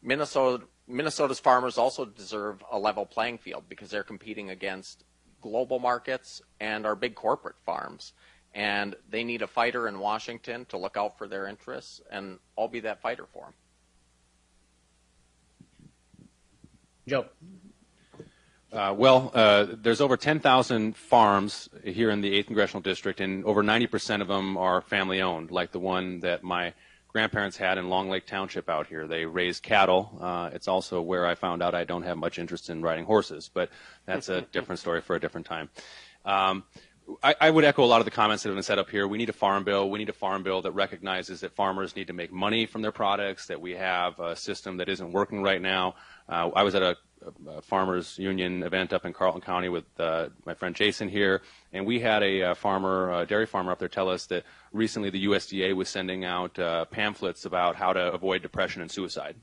Minnesota's farmers also deserve a level playing field because they're competing against global markets and our big corporate farms. And they need a fighter in Washington to look out for their interests, and I'll be that fighter for them. Joe. There's over 10,000 farms here in the 8th Congressional District, and over 90% of them are family-owned, like the one that my grandparents had in Long Lake Township out here. They raise cattle. It's also where I found out I don't have much interest in riding horses, but that's a different story for a different time. I would echo a lot of the comments that have been said up here. We need a farm bill. We need a farm bill that recognizes that farmers need to make money from their products, that we have a system that isn't working right now. I was at a farmers union event up in Carlton County with my friend Jason here, and we had a dairy farmer up there tell us that recently the USDA was sending out pamphlets about how to avoid depression and suicide.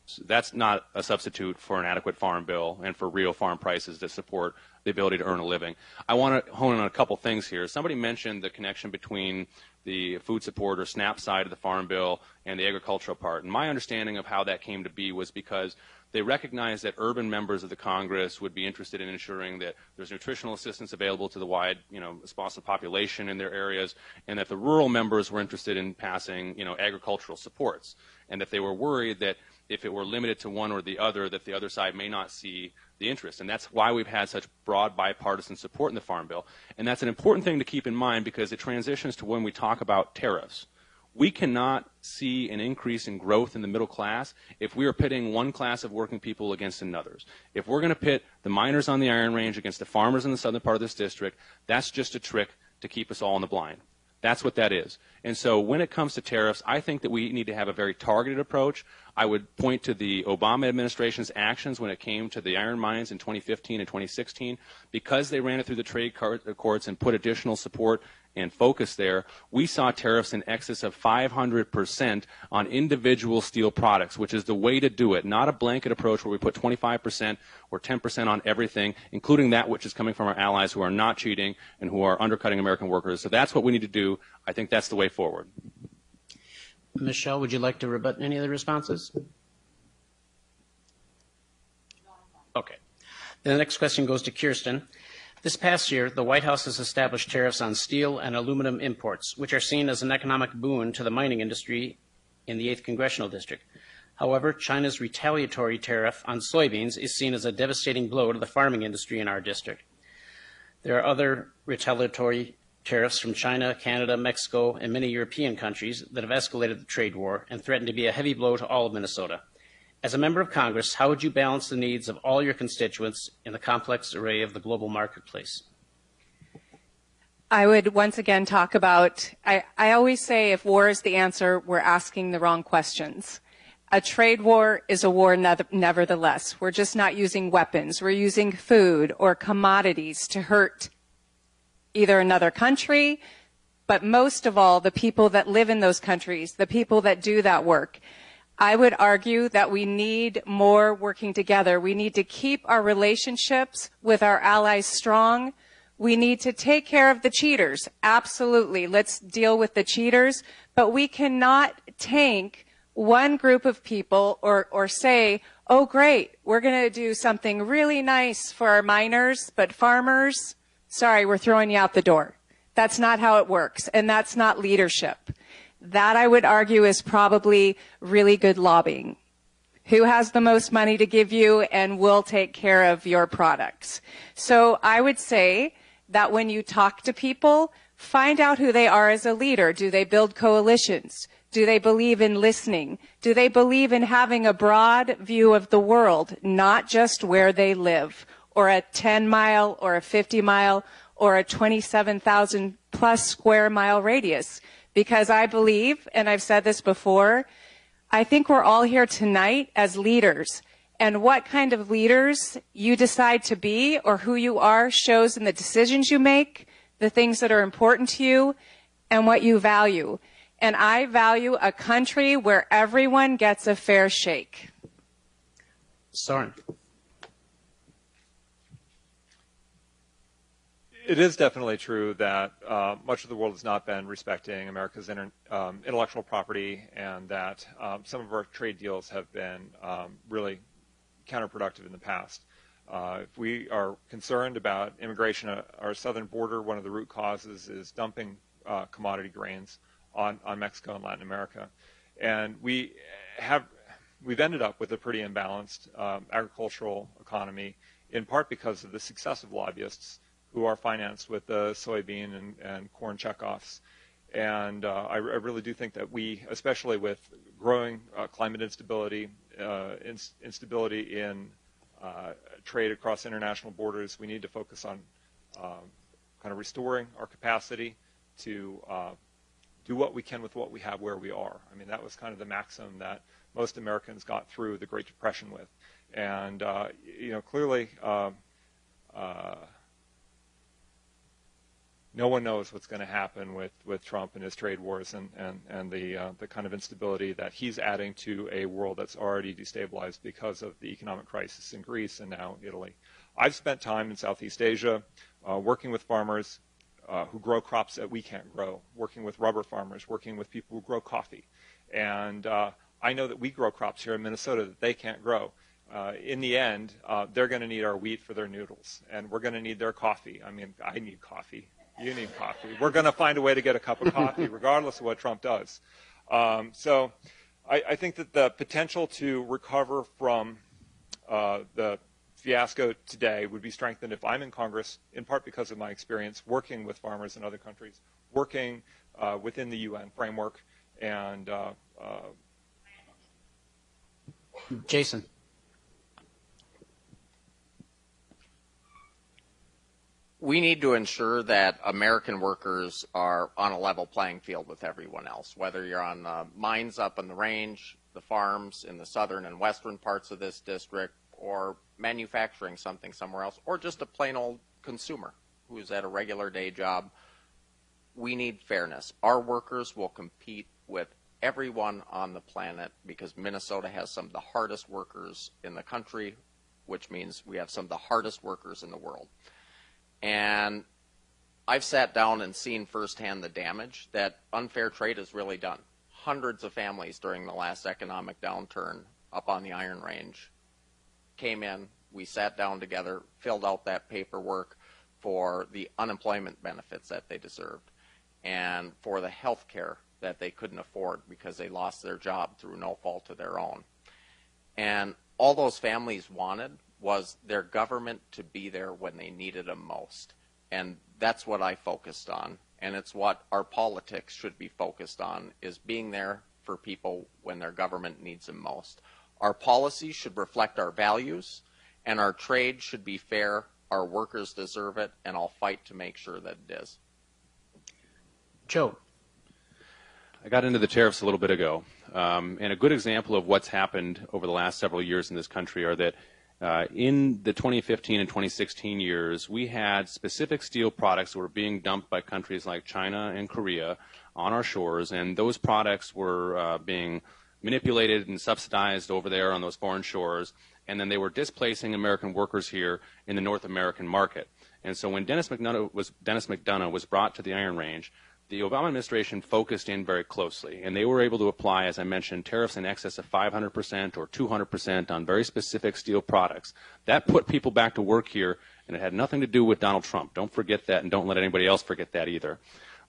So that's not a substitute for an adequate farm bill and for real farm prices that support the ability to earn a living. I want to hone in on a couple things here. Somebody mentioned the connection between the food support or SNAP side of the farm bill and the agricultural part. And my understanding of how that came to be was because they recognized that urban members of the Congress would be interested in ensuring that there's nutritional assistance available to the wide, swaths of population in their areas, and that the rural members were interested in passing, agricultural supports, and that they were worried that if it were limited to one or the other, that the other side may not see the interest. And that's why we've had such broad bipartisan support in the Farm Bill. And that's an important thing to keep in mind because it transitions to when we talk about tariffs. We cannot see an increase in growth in the middle class if we are pitting one class of working people against another's. If we're going to pit the miners on the Iron Range against the farmers in the southern part of this district, that's just a trick to keep us all in the blind. That's what that is. And so when it comes to tariffs, I think that we need to have a very targeted approach. I would point to the Obama administration's actions when it came to the iron mines in 2015 and 2016. Because they ran it through the trade courts and put additional support and focus there, we saw tariffs in excess of 500% on individual steel products, which is the way to do it, not a blanket approach where we put 25% or 10% on everything, including that which is coming from our allies who are not cheating and who are undercutting American workers. So that's what we need to do. I think that's the way forward. Michelle, would you like to rebut any of the responses? Okay. The next question goes to Kirsten. This past year, the White House has established tariffs on steel and aluminum imports, which are seen as an economic boon to the mining industry in the 8th Congressional District. However, China's retaliatory tariff on soybeans is seen as a devastating blow to the farming industry in our district. There are other retaliatory tariffs from China, Canada, Mexico, and many European countries that have escalated the trade war and threaten to be a heavy blow to all of Minnesota. As a member of Congress, how would you balance the needs of all your constituents in the complex array of the global marketplace? I would once again talk about, I always say if war is the answer, we're asking the wrong questions. A trade war is a war nevertheless. We're just not using weapons. We're using food or commodities to hurt either another country, but most of all, the people that live in those countries, the people that do that work. I would argue that we need more working together. We need to keep our relationships with our allies strong. We need to take care of the cheaters. Absolutely. Let's deal with the cheaters. But we cannot tank one group of people or say, oh, great, we're going to do something really nice for our miners, but farmers, sorry, we're throwing you out the door. That's not how it works, and that's not leadership. That, I would argue, is probably really good lobbying. Who has the most money to give you and will take care of your products? So I would say that when you talk to people, find out who they are as a leader. Do they build coalitions? Do they believe in listening? Do they believe in having a broad view of the world, not just where they live, or a 10-mile or a 50-mile or a 27,000 plus square mile radius? Because I believe, and I've said this before, I think we're all here tonight as leaders. And what kind of leaders you decide to be or who you are shows in the decisions you make, the things that are important to you, and what you value. And I value a country where everyone gets a fair shake. Soren. It is definitely true that much of the world has not been respecting America's intellectual property, and that some of our trade deals have been really counterproductive in the past. If we are concerned about immigration at our southern border, one of the root causes is dumping commodity grains on Mexico and Latin America. And we've ended up with a pretty imbalanced agricultural economy, in part because of the success of lobbyists who are financed with the soybean and corn checkoffs. And I really do think that we, especially with growing climate instability, instability in trade across international borders, we need to focus on kind of restoring our capacity to do what we can with what we have where we are. I mean, that was kind of the maxim that most Americans got through the Great Depression with. And, clearly, no one knows what's going to happen with Trump and his trade wars and the kind of instability that he's adding to a world that's already destabilized because of the economic crisis in Greece and now Italy. I've spent time in Southeast Asia working with farmers who grow crops that we can't grow, working with rubber farmers, working with people who grow coffee. And I know that we grow crops here in Minnesota that they can't grow. In the end, they're going to need our wheat for their noodles, and we're going to need their coffee. I mean, I need coffee. You need coffee. We're going to find a way to get a cup of coffee, regardless of what Trump does. So I think that the potential to recover from the fiasco today would be strengthened if I'm in Congress, in part because of my experience working with farmers in other countries, working within the UN framework, and Jason. We need to ensure that American workers are on a level playing field with everyone else, whether you're on the mines up on the range, the farms in the southern and western parts of this district, or manufacturing something somewhere else, or just a plain old consumer who's at a regular day job. We need fairness. Our workers will compete with everyone on the planet because Minnesota has some of the hardest workers in the country, which means we have some of the hardest workers in the world. And I've sat down and seen firsthand the damage that unfair trade has really done. Hundreds of families during the last economic downturn up on the Iron Range came in, we sat down together, filled out that paperwork for the unemployment benefits that they deserved and for the health care that they couldn't afford because they lost their job through no fault of their own. And all those families wanted was their government to be there when they needed them most. And that's what I focused on. And it's what our politics should be focused on, is being there for people when their government needs them most. Our policies should reflect our values, and our trade should be fair. Our workers deserve it, and I'll fight to make sure that it is. Joe. I got into the tariffs a little bit ago. And a good example of what's happened over the last several years in this country are that in the 2015 and 2016 years, we had specific steel products that were being dumped by countries like China and Korea on our shores, and those products were being manipulated and subsidized over there on those foreign shores, and then they were displacing American workers here in the North American market. And so when Dennis McDonough was brought to the Iron Range, the Obama administration focused in very closely, and they were able to apply, as I mentioned, tariffs in excess of 500% or 200% on very specific steel products. That put people back to work here, and it had nothing to do with Donald Trump. Don't forget that, and don't let anybody else forget that either.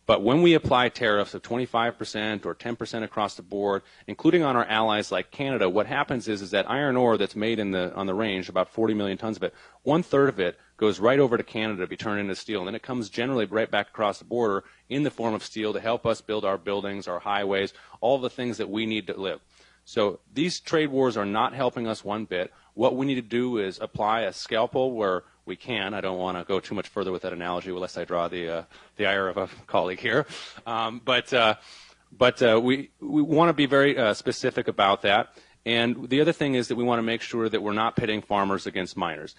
But when we apply tariffs of 25% or 10% across the board, including on our allies like Canada, what happens is that iron ore that's made on the range, about 40 million tons of it, 1/3 of it goes right over to Canada to be turned into steel. And then it comes generally right back across the border in the form of steel to help us build our buildings, our highways, all the things that we need to live. So these trade wars are not helping us one bit. What we need to do is apply a scalpel where we can. I don't want to go too much further with that analogy, unless I draw the ire of a colleague here. But we want to be very specific about that. And the other thing is that we want to make sure that we're not pitting farmers against miners.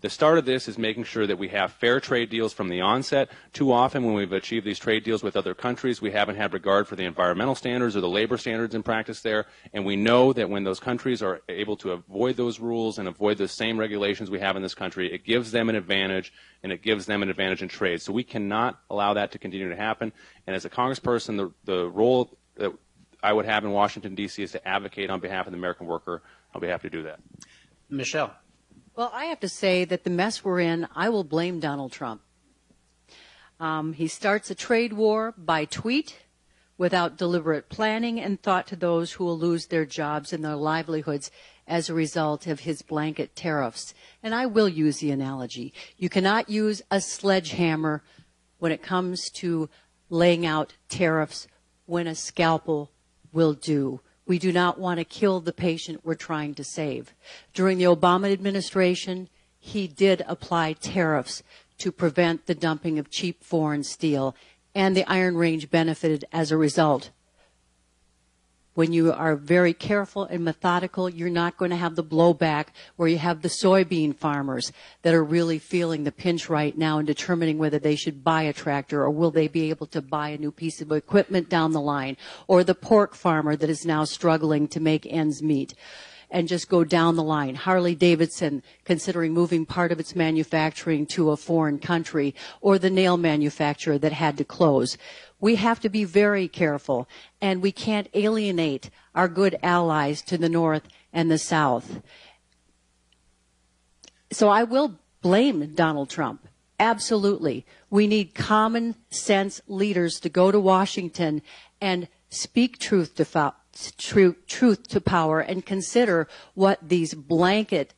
The start of this is making sure that we have fair trade deals from the onset. Too often when we've achieved these trade deals with other countries, we haven't had regard for the environmental standards or the labor standards in practice there. And we know that when those countries are able to avoid those rules and avoid the same regulations we have in this country, it gives them an advantage, and it gives them an advantage in trade. So we cannot allow that to continue to happen. And as a congressperson, the role that I would have in Washington, D.C. is to advocate on behalf of the American worker. I'll be happy to do that. Michelle. Well, I have to say that the mess we're in, I will blame Donald Trump. He starts a trade war by tweet without deliberate planning and thought to those who will lose their jobs and their livelihoods as a result of his blanket tariffs. And I will use the analogy. You cannot use a sledgehammer when it comes to laying out tariffs when a scalpel will do. We do not want to kill the patient we're trying to save. During the Obama administration, he did apply tariffs to prevent the dumping of cheap foreign steel, and the Iron Range benefited as a result. When you are very careful and methodical, you're not going to have the blowback where you have the soybean farmers that are really feeling the pinch right now and determining whether they should buy a tractor or will they be able to buy a new piece of equipment down the line, or the pork farmer that is now struggling to make ends meet. And just go down the line. Harley-Davidson considering moving part of its manufacturing to a foreign country, or the nail manufacturer that had to close. We have to be very careful, and we can't alienate our good allies to the north and the south. So I will blame Donald Trump. Absolutely. We need common sense leaders to go to Washington and speak truth to power and consider what these blanket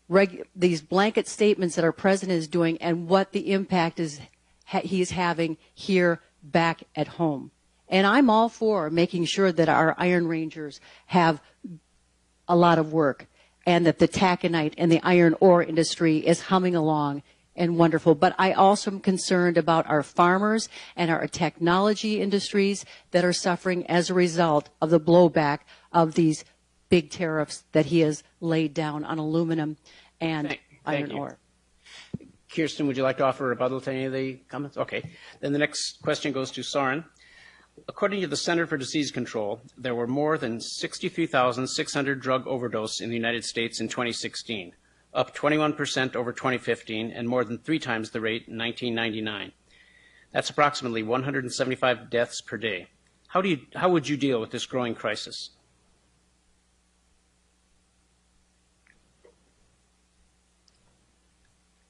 statements that our president is doing and what the impact is he's having here back at home. And I'm all for making sure that our Iron Rangers have a lot of work and that the taconite and the iron ore industry is humming along and wonderful. But I also am concerned about our farmers and our technology industries that are suffering as a result of the blowback of these big tariffs that he has laid down on aluminum and iron ore. Kirsten, would you like to offer a rebuttal to any of the comments? Okay. Then the next question goes to Soren. According to the Center for Disease Control, there were more than 63,600 drug overdoses in the United States in 2016. Up 21% over 2015 and more than 3 times the rate in 1999. That's approximately 175 deaths per day. How would you deal with this growing crisis?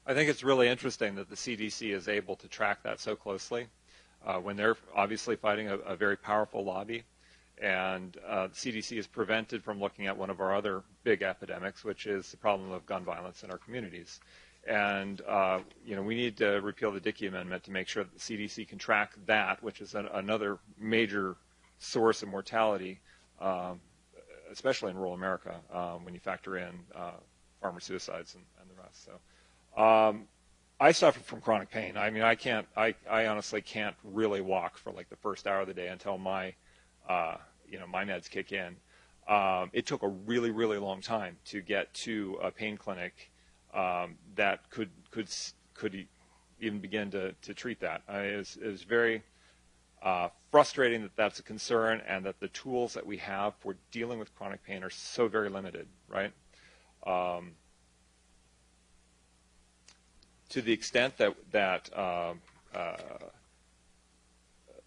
I think it's really interesting that the CDC is able to track that so closely when they're obviously fighting a very powerful lobby. And the CDC is prevented from looking at one of our other big epidemics, which is the problem of gun violence in our communities. And we need to repeal the Dickey Amendment to make sure that the CDC can track that, which is another major source of mortality, especially in rural America, when you factor in farmer suicides and the rest. So I suffer from chronic pain. I mean, I honestly can't really walk for like the first hour of the day until my meds kick in. It took a really, really long time to get to a pain clinic that could even begin to treat that. It was very frustrating that that's a concern and that the tools that we have for dealing with chronic pain are so very limited, right? to the extent that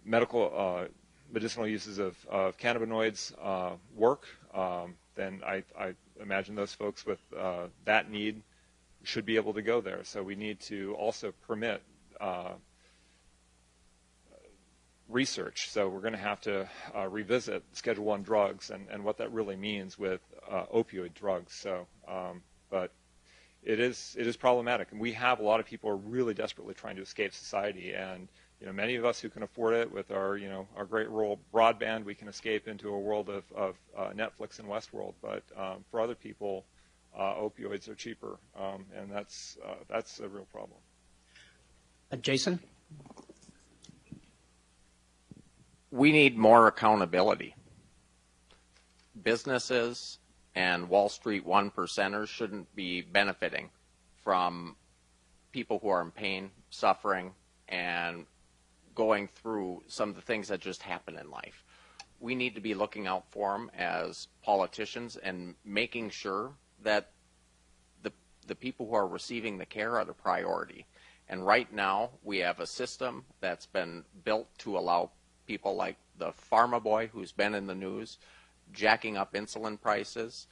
medicinal uses of cannabinoids work, then I imagine those folks with that need should be able to go there. So we need to also permit research. So we're going to have to revisit Schedule I drugs and what that really means with opioid drugs. So, but it is problematic, and we have a lot of people who are really desperately trying to escape society. And many of us who can afford it with our our great rural broadband, we can escape into a world of Netflix and Westworld. But for other people, opioids are cheaper, and that's a real problem. Jason? We need more accountability. Businesses and Wall Street 1%ers shouldn't be benefiting from people who are in pain, suffering, and going through some of the things that just happen in life. We need to be looking out for them as politicians and making sure that the people who are receiving the care are the priority. And right now, we have a system that's been built to allow people like the pharma boy who's been in the news, jacking up insulin prices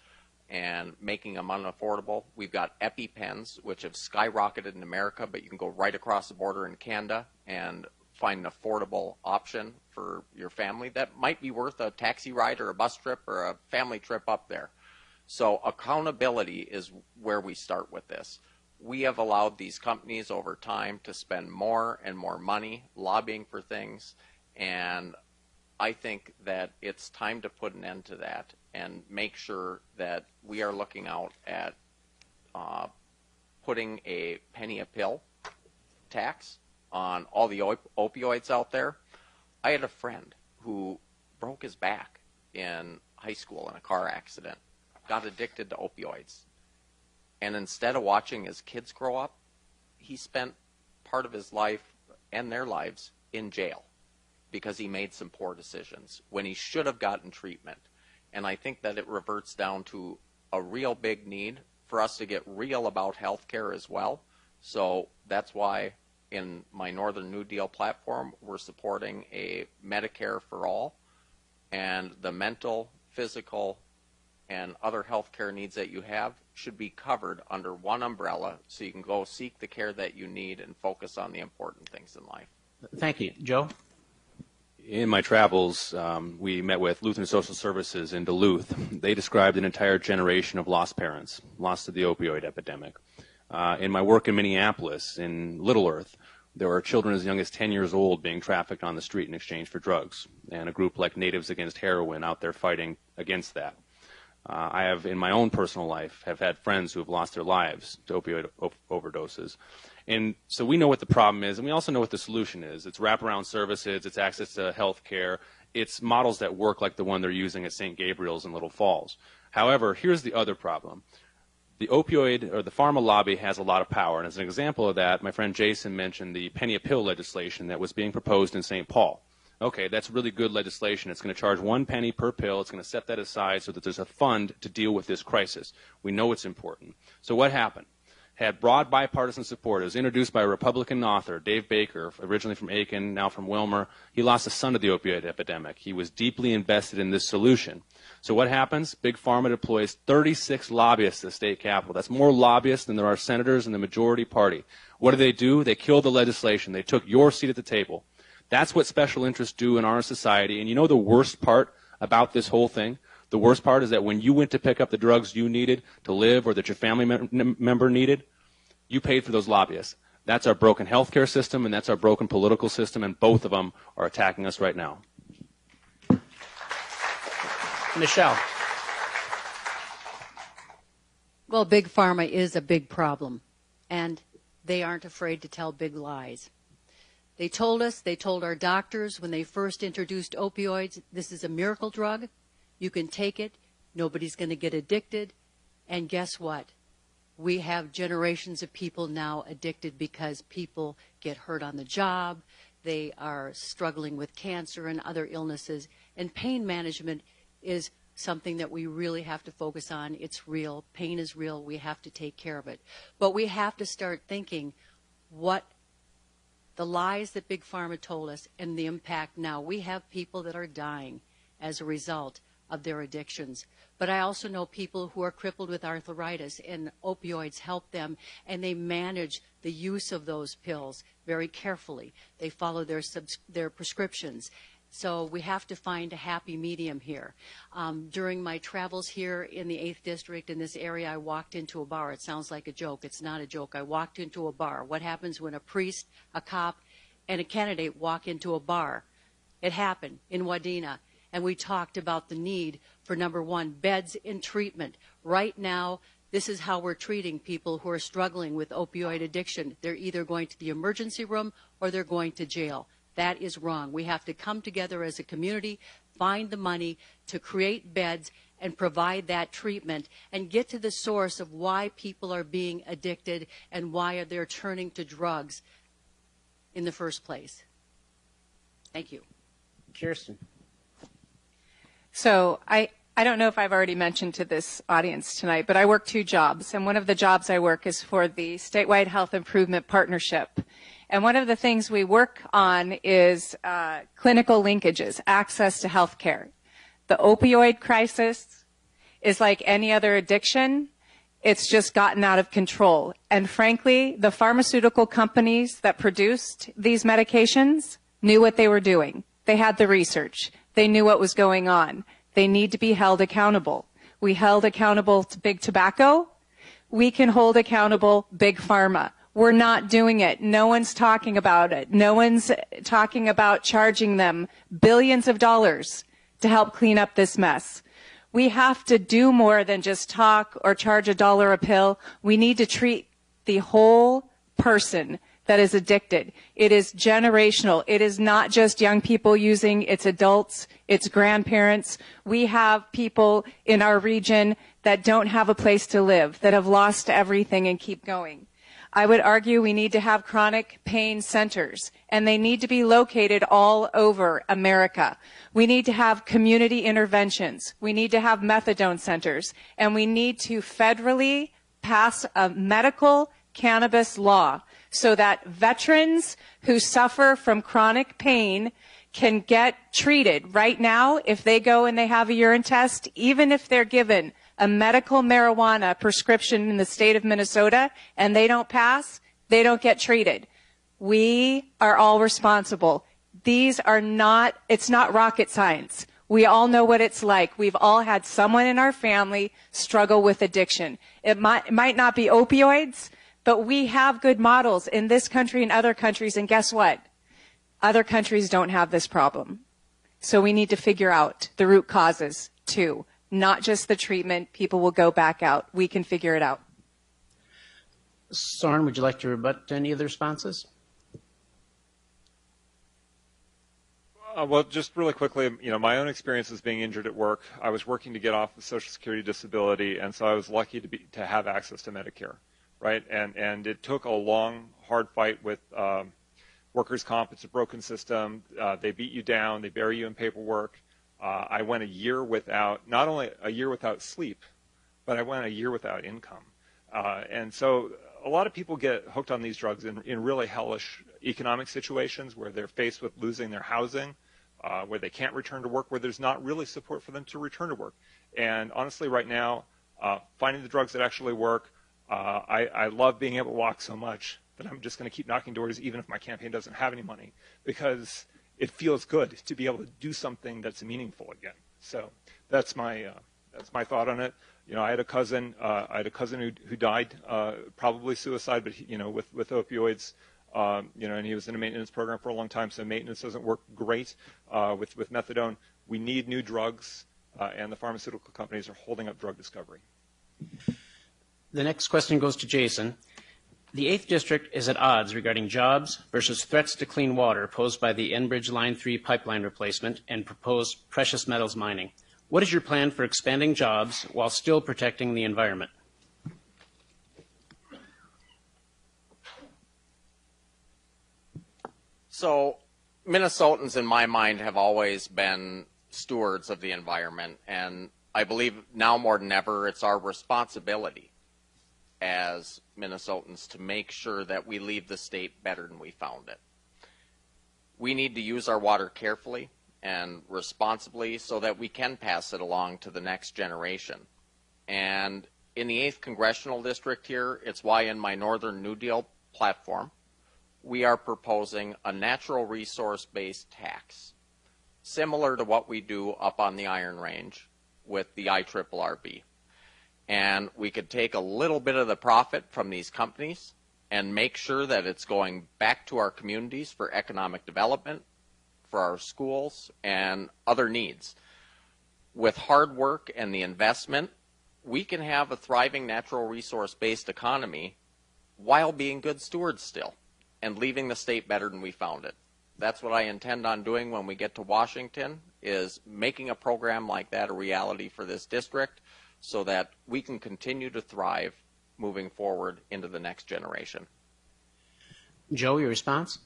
and making them unaffordable. We've got EpiPens, which have skyrocketed in America, but you can go right across the border in Canada and find an affordable option for your family that might be worth a taxi ride or a bus trip or a family trip up there. So accountability is where we start with this. We have allowed these companies over time to spend more and more money lobbying for things, and I think that it's time to put an end to that and make sure that we are looking out at putting a penny a pill tax on all the opioids out there. I had a friend who broke his back in high school in a car accident, got addicted to opioids, and instead of watching his kids grow up, he spent part of his life and their lives in jail because he made some poor decisions when he should have gotten treatment. And I think that it reverts down to a real big need for us to get real about health care as well. So that's why in my Northern New Deal platform, we're supporting a Medicare for all, and the mental, physical, and other health care needs that you have should be covered under one umbrella so you can go seek the care that you need and focus on the important things in life. Thank you. Joe? In my travels, we met with Lutheran Social Services in Duluth. They described an entire generation of lost parents, lost to the opioid epidemic. In my work in Minneapolis, in Little Earth, there were children as young as 10 years old being trafficked on the street in exchange for drugs, and a group like Natives Against Heroin out there fighting against that. I have, in my own personal life, have had friends who have lost their lives to opioid overdoses. And so we know what the problem is, and we also know what the solution is. It's wraparound services, it's access to health care, it's models that work like the one they're using at St. Gabriel's in Little Falls. However, here's the other problem. The opioid or the pharma lobby has a lot of power, and as an example of that, my friend Jason mentioned the penny a pill legislation that was being proposed in St. Paul. Okay, that's really good legislation. It's going to charge 1 penny per pill. It's going to set that aside so that there's a fund to deal with this crisis. We know it's important. So what happened? Had broad bipartisan support. It was introduced by a Republican author, Dave Baker, originally from Aiken, now from Wilmer. He lost a son to the opioid epidemic. He was deeply invested in this solution. So what happens? Big Pharma deploys 36 lobbyists to the state capitol. That's more lobbyists than there are senators in the majority party. What do? They killed the legislation. They took your seat at the table. That's what special interests do in our society. And you know the worst part about this whole thing? The worst part is that when you went to pick up the drugs you needed to live or that your family member needed, you paid for those lobbyists. That's our broken healthcare system and that's our broken political system, and both of them are attacking us right now. Michelle. Well, big pharma is a big problem, and they aren't afraid to tell big lies. They told our doctors when they first introduced opioids, this is a miracle drug. You can take it. Nobody's going to get addicted. And guess what? We have generations of people now addicted because people get hurt on the job. They are struggling with cancer and other illnesses. And pain management is something that we really have to focus on. It's real. Pain is real. We have to take care of it. But we have to start thinking, what the lies that Big Pharma told us and the impact now. We have people that are dying as a result of their addictions. But I also know people who are crippled with arthritis, and opioids help them, and they manage the use of those pills very carefully. They follow their prescriptions. So we have to find a happy medium here. During my travels here in the 8th District in this area, I walked into a bar. It sounds like a joke. It's not a joke. I walked into a bar. What happens when a priest, a cop, and a candidate walk into a bar? It happened in Wadena. And we talked about the need for, number one, beds in treatment. Right now, this is how we're treating people who are struggling with opioid addiction. They're either going to the emergency room or they're going to jail. That is wrong. We have to come together as a community, find the money to create beds and provide that treatment and get to the source of why people are being addicted and why they're turning to drugs in the first place. Thank you. Kirsten. So I don't know if I've already mentioned to this audience tonight, but I work 2 jobs. And one of the jobs I work is for the Statewide Health Improvement Partnership. And one of the things we work on is clinical linkages, access to health care. The opioid crisis is like any other addiction. It's just gotten out of control. And frankly, the pharmaceutical companies that produced these medications knew what they were doing. They had the research. They knew what was going on. They need to be held accountable. We held accountable to big tobacco. We can hold accountable big pharma. We're not doing it. No one's talking about it. No one's talking about charging them billions of dollars to help clean up this mess. We have to do more than just talk or charge $1 a pill. We need to treat the whole person that is addicted. It is generational. It is not just young people using, it's adults, it's grandparents. We have people in our region that don't have a place to live, that have lost everything and keep going. I would argue we need to have chronic pain centers, and they need to be located all over America. We need to have community interventions. We need to have methadone centers, and we need to federally pass a medical cannabis law so that veterans who suffer from chronic pain can get treated. Right now, if they go and they have a urine test, even if they're given a medical marijuana prescription in the state of Minnesota and they don't pass, they don't get treated. We are all responsible. These are not, it's not rocket science. We all know what it's like. We've all had someone in our family struggle with addiction. It might not be opioids, but we have good models in this country and other countries, and guess what? Other countries don't have this problem. So we need to figure out the root causes too, not just the treatment. People will go back out. We can figure it out. Soren, would you like to rebut any of the responses? Well, just really quickly, my own experience is being injured at work. I was working to get off of Social Security disability, and so I was lucky to have access to Medicare. Right, and it took a long, hard fight with workers' comp. It's a broken system. They beat you down. They bury you in paperwork. I went a year without, not only a year without sleep, but I went a year without income. And so a lot of people get hooked on these drugs in really hellish economic situations where they're faced with losing their housing, where they can't return to work, where there's not really support for them to return to work. And honestly, right now, finding the drugs that actually work, I love being able to walk so much that I'm just going to keep knocking doors even if my campaign doesn't have any money, because it feels good to be able to do something that's meaningful again. So that's my thought on it. I had a cousin who died, probably suicide, but with opioids, and he was in a maintenance program for a long time. So maintenance doesn't work great with methadone. We need new drugs, and the pharmaceutical companies are holding up drug discovery. The next question goes to Jason. The 8th District is at odds regarding jobs versus threats to clean water posed by the Enbridge Line 3 pipeline replacement and proposed precious metals mining. What is your plan for expanding jobs while still protecting the environment? So Minnesotans, in my mind, have always been stewards of the environment, and I believe now more than ever it's our responsibility as Minnesotans to make sure that we leave the state better than we found it. We need to use our water carefully and responsibly so that we can pass it along to the next generation. And in the 8th Congressional District here, it's why in my Northern New Deal platform, we are proposing a natural resource-based tax, similar to what we do up on the Iron Range with the IRRB. And we could take a little bit of the profit from these companies and make sure that it's going back to our communities for economic development, for our schools, and other needs. With hard work and the investment, we can have a thriving natural resource-based economy while being good stewards still and leaving the state better than we found it. That's what I intend on doing when we get to Washington, is making a program like that a reality for this district so that we can continue to thrive moving forward into the next generation. Joe, your response?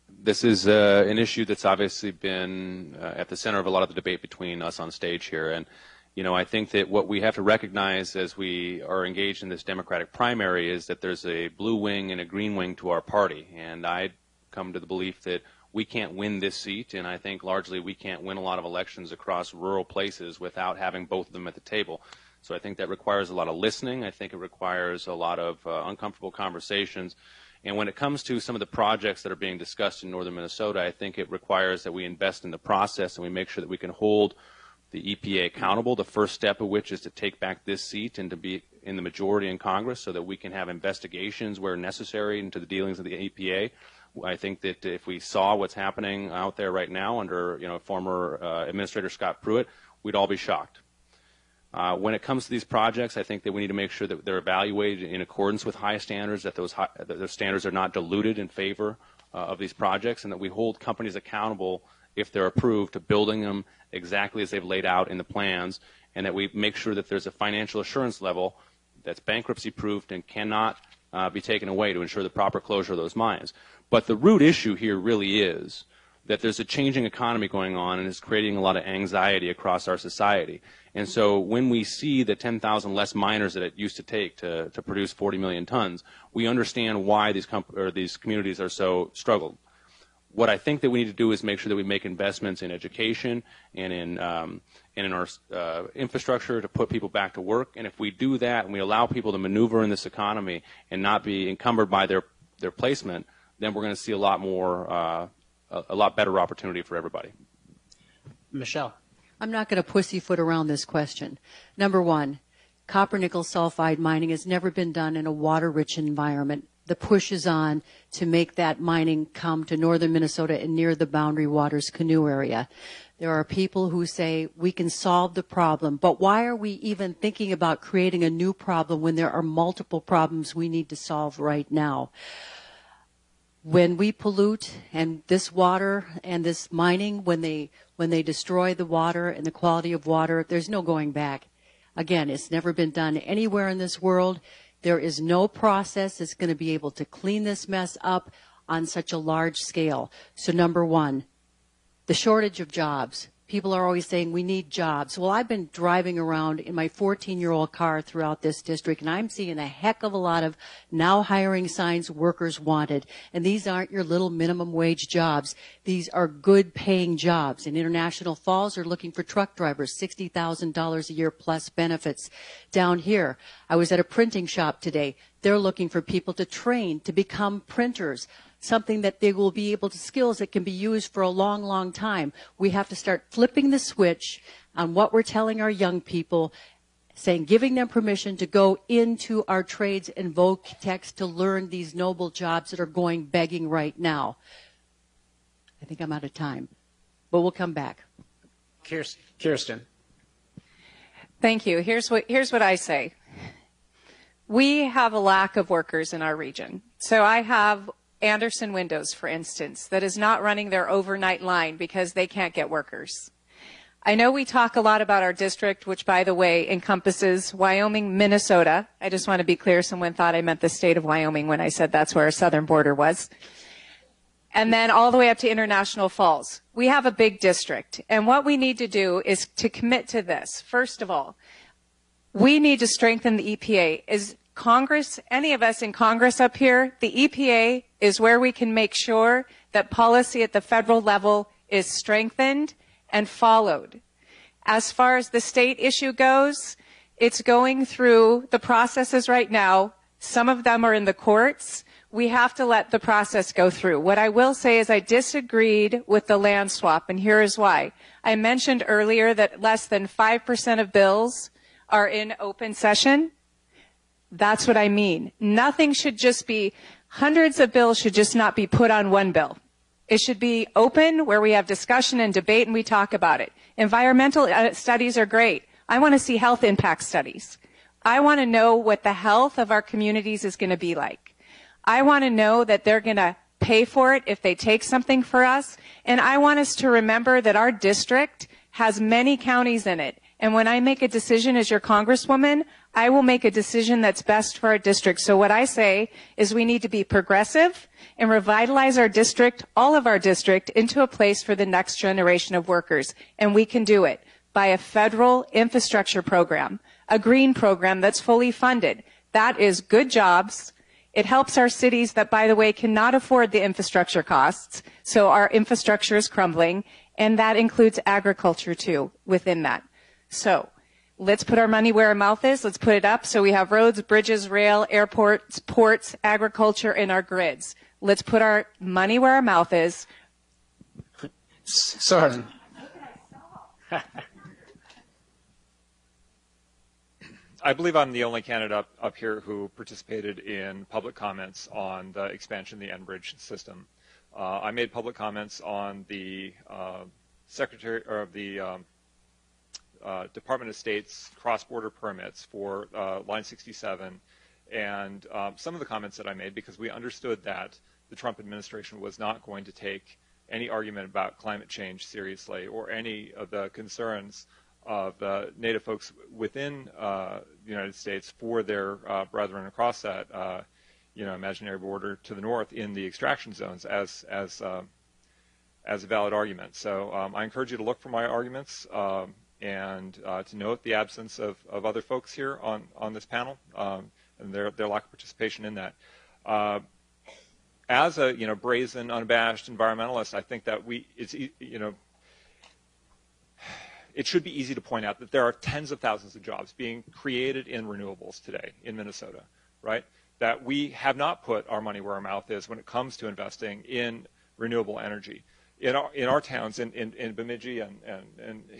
This is an issue that's obviously been at the center of a lot of the debate between us on stage here. And, you know, I think that what we have to recognize as we are engaged in this Democratic primary is that there's a blue wing and a green wing to our party. And I come to the belief that we can't win this seat, and I think largely we can't win a lot of elections across rural places without having both of them at the table. So I think that requires a lot of listening. I think it requires a lot of uncomfortable conversations. And when it comes to some of the projects that are being discussed in northern Minnesota, I think it requires that we invest in the process and we make sure that we can hold the EPA accountable, the first step of which is to take back this seat and to be in the majority in Congress so that we can have investigations where necessary into the dealings of the EPA. I think that if we saw what's happening out there right now under, you know, former Administrator Scott Pruitt, we'd all be shocked. When it comes to these projects, I think that we need to make sure that they're evaluated in accordance with high standards, that those standards are not diluted in favor of these projects, and that we hold companies accountable if they're approved to building them exactly as they've laid out in the plans, and that we make sure that there's a financial assurance level that's bankruptcy proofed and cannot be taken away to ensure the proper closure of those mines. But the root issue here really is that there's a changing economy going on and it's creating a lot of anxiety across our society. And so when we see the 10,000 less miners that it used to take to produce 40 million tons, we understand why these communities are so struggled. What I think that we need to do is make sure that we make investments in education and in our infrastructure to put people back to work. And if we do that and we allow people to maneuver in this economy and not be encumbered by their placement, then we're going to see a lot more, a lot better opportunity for everybody. Michelle. I'm not going to pussyfoot around this question. Number one, copper nickel sulfide mining has never been done in a water-rich environment. The push is on to make that mining come to northern Minnesota and near the Boundary Waters canoe area. There are people who say we can solve the problem, but why are we even thinking about creating a new problem when there are multiple problems we need to solve right now? When we pollute and this water and this mining, when they destroy the water and the quality of water, there's no going back. Again, it's never been done anywhere in this world. There is no process that's going to be able to clean this mess up on such a large scale. So number one, the shortage of jobs. People are always saying we need jobs. Well, I've been driving around in my 14-year-old car throughout this district, and I'm seeing a heck of a lot of now hiring signs, workers wanted. And these aren't your little minimum wage jobs. These are good paying jobs. And International Falls are looking for truck drivers, $60,000 a year plus benefits. Down here, I was at a printing shop today. They're looking for people to train to become printers, something that they will be able to skills that can be used for a long, long time. We have to start flipping the switch on what we're telling our young people, saying, giving them permission to go into our trades and voc-techs to learn these noble jobs that are going begging right now. I think I'm out of time, but we'll come back. Kirsten. Thank you. Here's what I say. We have a lack of workers in our region. So I have Anderson Windows, for instance, that is not running their overnight line because they can't get workers. I know we talk a lot about our district, which, by the way, encompasses Wyoming, Minnesota. I just want to be clear. Someone thought I meant the state of Wyoming when I said that's where our southern border was. And then all the way up to International Falls. We have a big district. And what we need to do is to commit to this. First of all, We need to strengthen the EPA. Is Congress, any of us in Congress up here, the EPA is where we can make sure that policy at the federal level is strengthened and followed. As far as the state issue goes, it's going through the processes right now. Some of them are in the courts. We have to let the process go through. What I will say is I disagreed with the land swap, and here is why. I mentioned earlier that less than 5% of bills are in open session. That's what I mean. Nothing should just be, hundreds of bills should just not be put on one bill. It should be open where we have discussion and debate and we talk about it. Environmental studies are great. I want to see health impact studies. I want to know what the health of our communities is going to be like. I want to know that they're going to pay for it if they take something for us. And I want us to remember that our district has many counties in it. And when I make a decision as your congresswoman, I will make a decision that's best for our district. So what I say is we need to be progressive and revitalize our district, all of our district, into a place for the next generation of workers. And we can do it by a federal infrastructure program, a green program that's fully funded. That is good jobs. It helps our cities that, by the way, cannot afford the infrastructure costs. So our infrastructure is crumbling. And that includes agriculture, too, within that. So let's put our money where our mouth is. Let's put it up so we have roads, bridges, rail, airports, ports, agriculture, and our grids. Let's put our money where our mouth is. Soren. I believe I'm the only candidate up here who participated in public comments on the expansion of the Enbridge system. I made public comments on the Secretary or the Department of State's cross-border permits for Line 67, and some of the comments that I made because we understood that the Trump administration was not going to take any argument about climate change seriously or any of the concerns of Native folks within the United States for their brethren across that imaginary border to the north in the extraction zones as a valid argument. So I encourage you to look for my arguments and to note the absence of other folks here on this panel and their lack of participation in that. As a brazen, unabashed environmentalist, I think that it should be easy to point out that there are tens of thousands of jobs being created in renewables today in Minnesota, right? That we have not put our money where our mouth is when it comes to investing in renewable energy. In our towns, in Bemidji and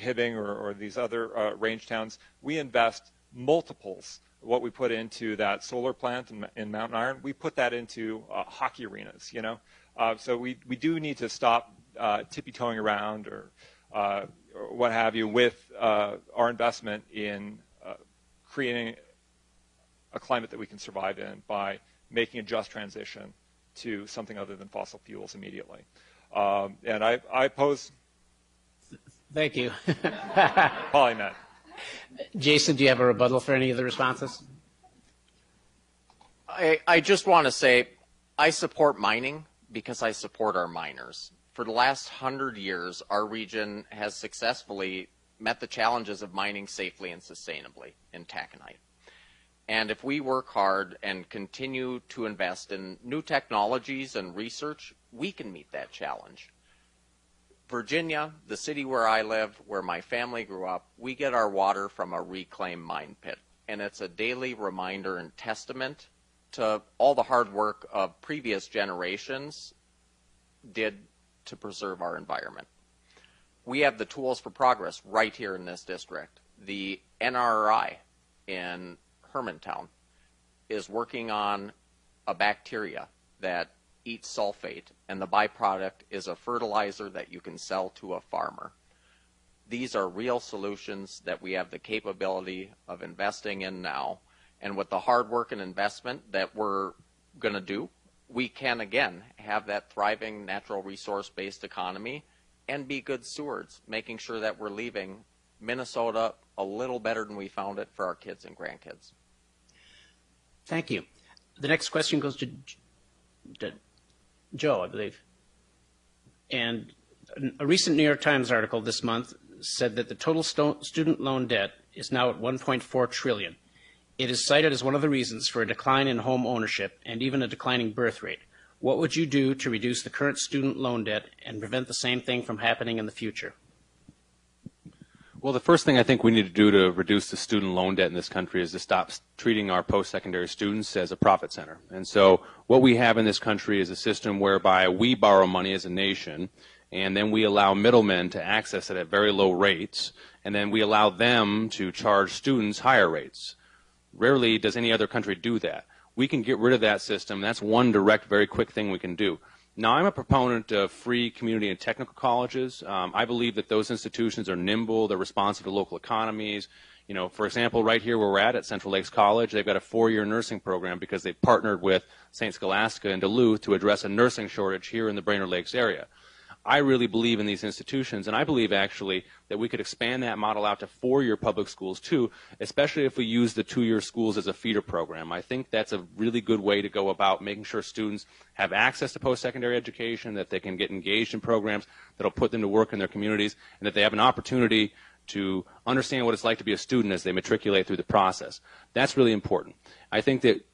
Hibbing or these other range towns, we invest multiples of what we put into that solar plant in Mountain Iron. We put that into hockey arenas, So we do need to stop tippy-toeing around or what have you with our investment in creating a climate that we can survive in by making a just transition to something other than fossil fuels immediately. And I oppose. Thank you. Polymet. Jason, do you have a rebuttal for any of the responses? I just want to say I support mining because I support our miners. For the last 100 years, our region has successfully met the challenges of mining safely and sustainably in taconite. And if we work hard and continue to invest in new technologies and research, we can meet that challenge. Virginia, the city where I live, where my family grew up, we get our water from a reclaimed mine pit. And it's a daily reminder and testament to all the hard work of previous generations did to preserve our environment. We have the tools for progress right here in this district. The NRI in Hermantown is working on a bacteria that eats sulfate, and the byproduct is a fertilizer that you can sell to a farmer. These are real solutions that we have the capability of investing in now, and with the hard work and investment that we're going to do, we can again have that thriving natural resource-based economy and be good stewards, making sure that we're leaving Minnesota a little better than we found it for our kids and grandkids. Thank you. The next question goes to Joe, I believe. And a recent New York Times article this month said that the total student loan debt is now at $1.4 trillion. It is cited as one of the reasons for a decline in home ownership and even a declining birth rate. What would you do to reduce the current student loan debt and prevent the same thing from happening in the future? Well, the first thing I think we need to do to reduce the student loan debt in this country is to stop treating our post-secondary students as a profit center. And so what we have in this country is a system whereby we borrow money as a nation, and then we allow middlemen to access it at very low rates, and then we allow them to charge students higher rates. Rarely does any other country do that. We can get rid of that system. That's one direct, very quick thing we can do. Now, I'm a proponent of free community and technical colleges. I believe that those institutions are nimble, they're responsive to local economies. You know, for example, right here where we're at Central Lakes College, they've got a 4-year nursing program because they've partnered with St. Scholastica in Duluth to address a nursing shortage here in the Brainerd Lakes area. I really believe in these institutions, and I believe actually that we could expand that model out to 4-year public schools too, especially if we use the 2-year schools as a feeder program. I think that's a really good way to go about making sure students have access to post-secondary education, that they can get engaged in programs that will put them to work in their communities, and that they have an opportunity to understand what it's like to be a student as they matriculate through the process. That's really important. I think that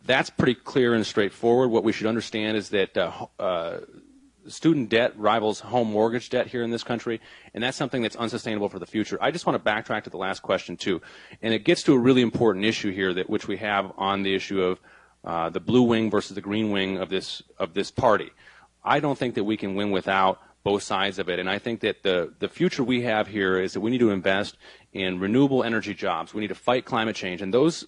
that's pretty clear and straightforward. What we should understand is that student debt rivals home mortgage debt here in this country, and that's something that's unsustainable for the future. I just want to backtrack to the last question too, and it gets to a really important issue here that which we have on the issue of the blue wing versus the green wing of this party. I don't think that we can win without both sides of it, and I think that the future we have here is that we need to invest in renewable energy jobs. We need to fight climate change, and those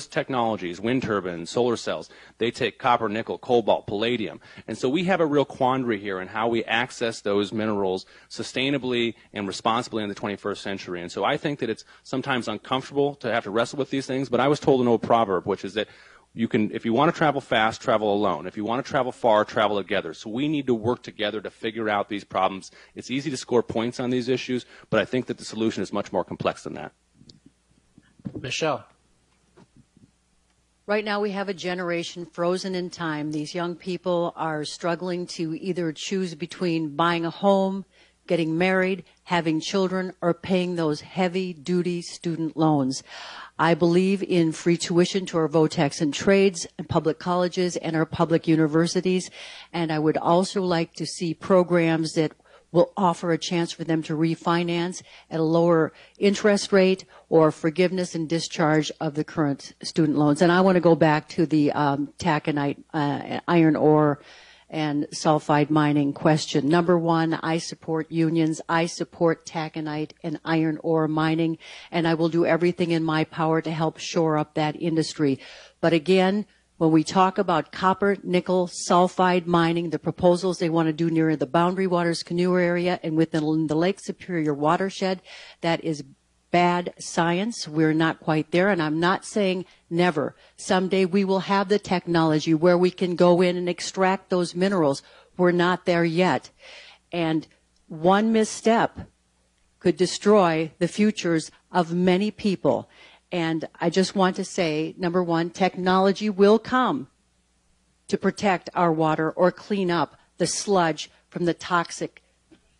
technologies, wind turbines, solar cells, they take copper, nickel, cobalt, palladium, and so we have a real quandary here in how we access those minerals sustainably and responsibly in the 21st century. And so I think that it's sometimes uncomfortable to have to wrestle with these things, but I was told an old proverb, which is that you can, if you want to travel fast, travel alone. If you want to travel far, travel together. So we need to work together to figure out these problems. It's easy to score points on these issues, but I think that the solution is much more complex than that. Michelle. Right now we have a generation frozen in time. These young people are struggling to either choose between buying a home, getting married, having children, or paying those heavy-duty student loans. I believe in free tuition to our VOTEX and trades and public colleges and our public universities, and I would also like to see programs that will offer a chance for them to refinance at a lower interest rate or forgiveness and discharge of the current student loans. And I want to go back to the taconite, iron ore, and sulfide mining question. Number one, I support unions. I support taconite and iron ore mining, and I will do everything in my power to help shore up that industry. But again, when we talk about copper, nickel, sulfide mining, the proposals they want to do near the Boundary Waters Canoe area and within the Lake Superior watershed, that is bad science. We're not quite there, and I'm not saying never. Someday we will have the technology where we can go in and extract those minerals. We're not there yet. And one misstep could destroy the futures of many people. And I just want to say, number one, technology will come to protect our water or clean up the sludge from the toxic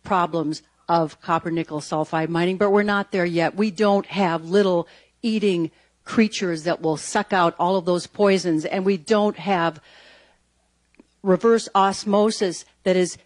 problems of copper, nickel, sulfide mining, but we're not there yet. We don't have little eating creatures that will suck out all of those poisons, and we don't have reverse osmosis that is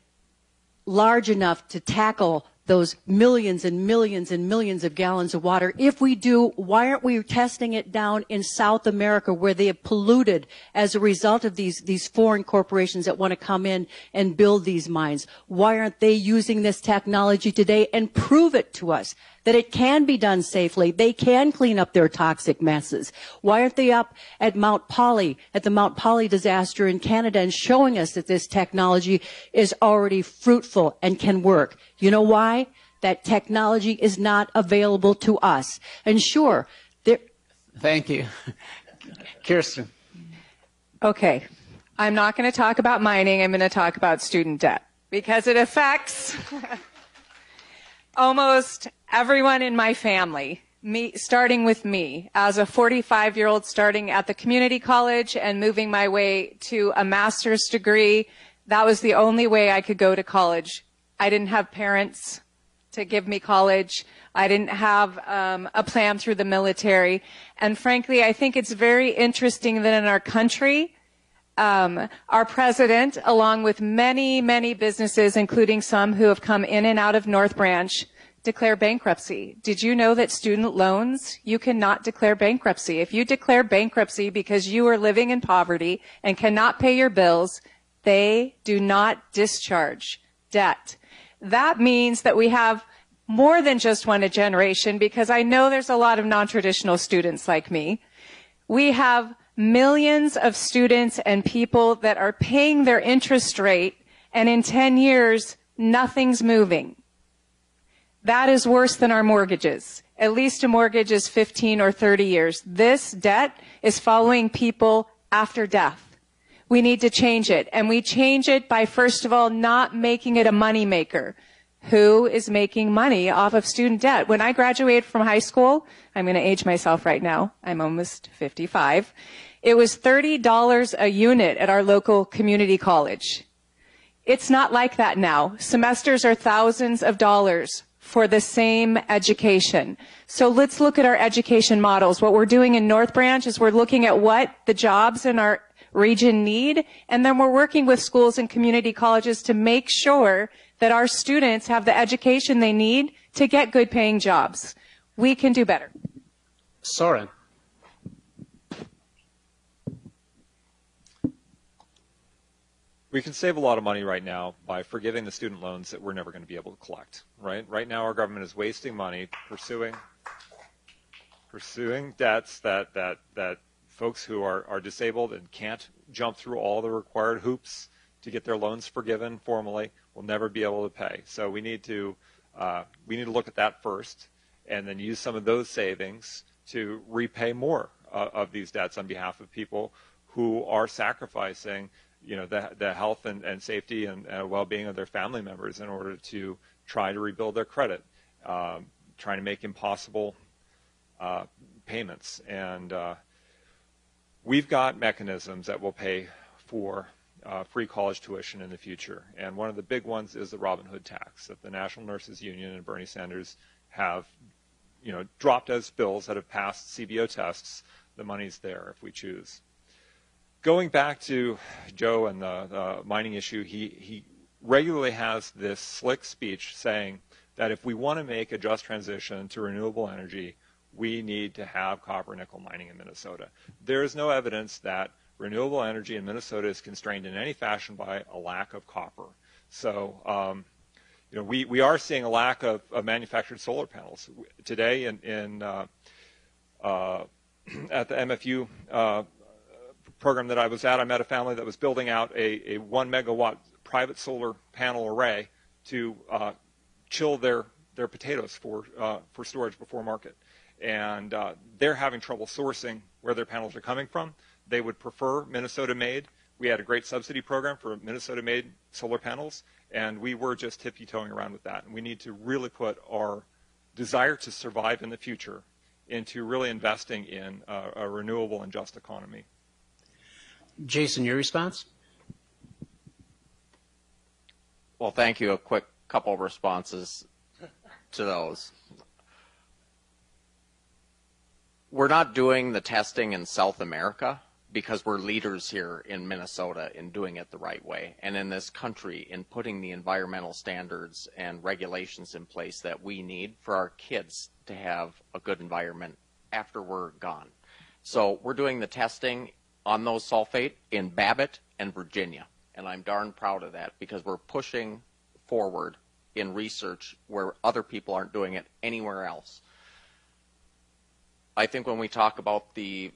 large enough to tackle those millions and millions and millions of gallons of water. If we do, why aren't we testing it down in South America where they have polluted as a result of these foreign corporations that want to come in and build these mines? Why aren't they using this technology today and prove it to us that it can be done safely? They can clean up their toxic messes. Why aren't they up at Mount Polly, at the Mount Polly disaster in Canada, and showing us that this technology is already fruitful and can work? You know why? That technology is not available to us. And sure, there... Thank you. Kirsten. Okay. I'm not going to talk about mining. I'm going to talk about student debt because it affects almost everyone in my family, me, starting with me as a 45-year-old starting at the community college and moving my way to a master's degree. That was the only way I could go to college. I didn't have parents. to give me college. I didn't have a plan through the military. And frankly, I think it's very interesting that in our country, our president, along with many, many businesses, including some who have come in and out of North Branch, declare bankruptcy. Did you know that student loans, you cannot declare bankruptcy? If you declare bankruptcy because you are living in poverty and cannot pay your bills, they do not discharge debt. That means that we have more than just one generation, because I know there's a lot of non-traditional students like me. We have millions of students and people that are paying their interest rate, and in 10 years, nothing's moving. That is worse than our mortgages. At least a mortgage is 15 or 30 years. This debt is following people after death. We need to change it. And we change it by, first of all, not making it a moneymaker. Who is making money off of student debt? When I graduated from high school, I'm going to age myself right now. I'm almost 55. It was $30 a unit at our local community college. It's not like that now. Semesters are thousands of dollars for the same education. So let's look at our education models. What we're doing in North Branch is we're looking at what the jobs in our region need, and then we're working with schools and community colleges to make sure that our students have the education they need to get good paying jobs. We can do better. Soren. We can save a lot of money right now by forgiving the student loans that we're never going to be able to collect, right? Right now our government is wasting money pursuing debts that folks who are disabled and can't jump through all the required hoops to get their loans forgiven formally will never be able to pay. So we need to look at that first, and then use some of those savings to repay more of these debts on behalf of people who are sacrificing, the health and safety and well-being of their family members in order to try to rebuild their credit, trying to make impossible payments. And we've got mechanisms that will pay for free college tuition in the future. And one of the big ones is the Robin Hood tax that the National Nurses Union and Bernie Sanders have dropped as bills that have passed CBO tests. The money's there if we choose. Going back to Joe and the mining issue, he regularly has this slick speech saying that if we want to make a just transition to renewable energy, we need to have copper nickel mining in Minnesota. There is no evidence that renewable energy in Minnesota is constrained in any fashion by a lack of copper. So, we are seeing a lack of manufactured solar panels. Today at the MFU program that I was at, I met a family that was building out a 1 megawatt private solar panel array to chill their potatoes for storage before market. And they're having trouble sourcing where their panels are coming from. They would prefer Minnesota-made. We had a great subsidy program for Minnesota-made solar panels, and we were just tippy-toeing around with that. And we need to really put our desire to survive in the future into really investing in a renewable and just economy. Jason, your response? Well, thank you. A quick couple of responses to those. We're not doing the testing in South America because we're leaders here in Minnesota in doing it the right way, and in this country in putting the environmental standards and regulations in place that we need for our kids to have a good environment after we're gone. So we're doing the testing on those sulfate in Babbitt and Virginia, and I'm darn proud of that because we're pushing forward in research where other people aren't doing it anywhere else. I think when we talk about the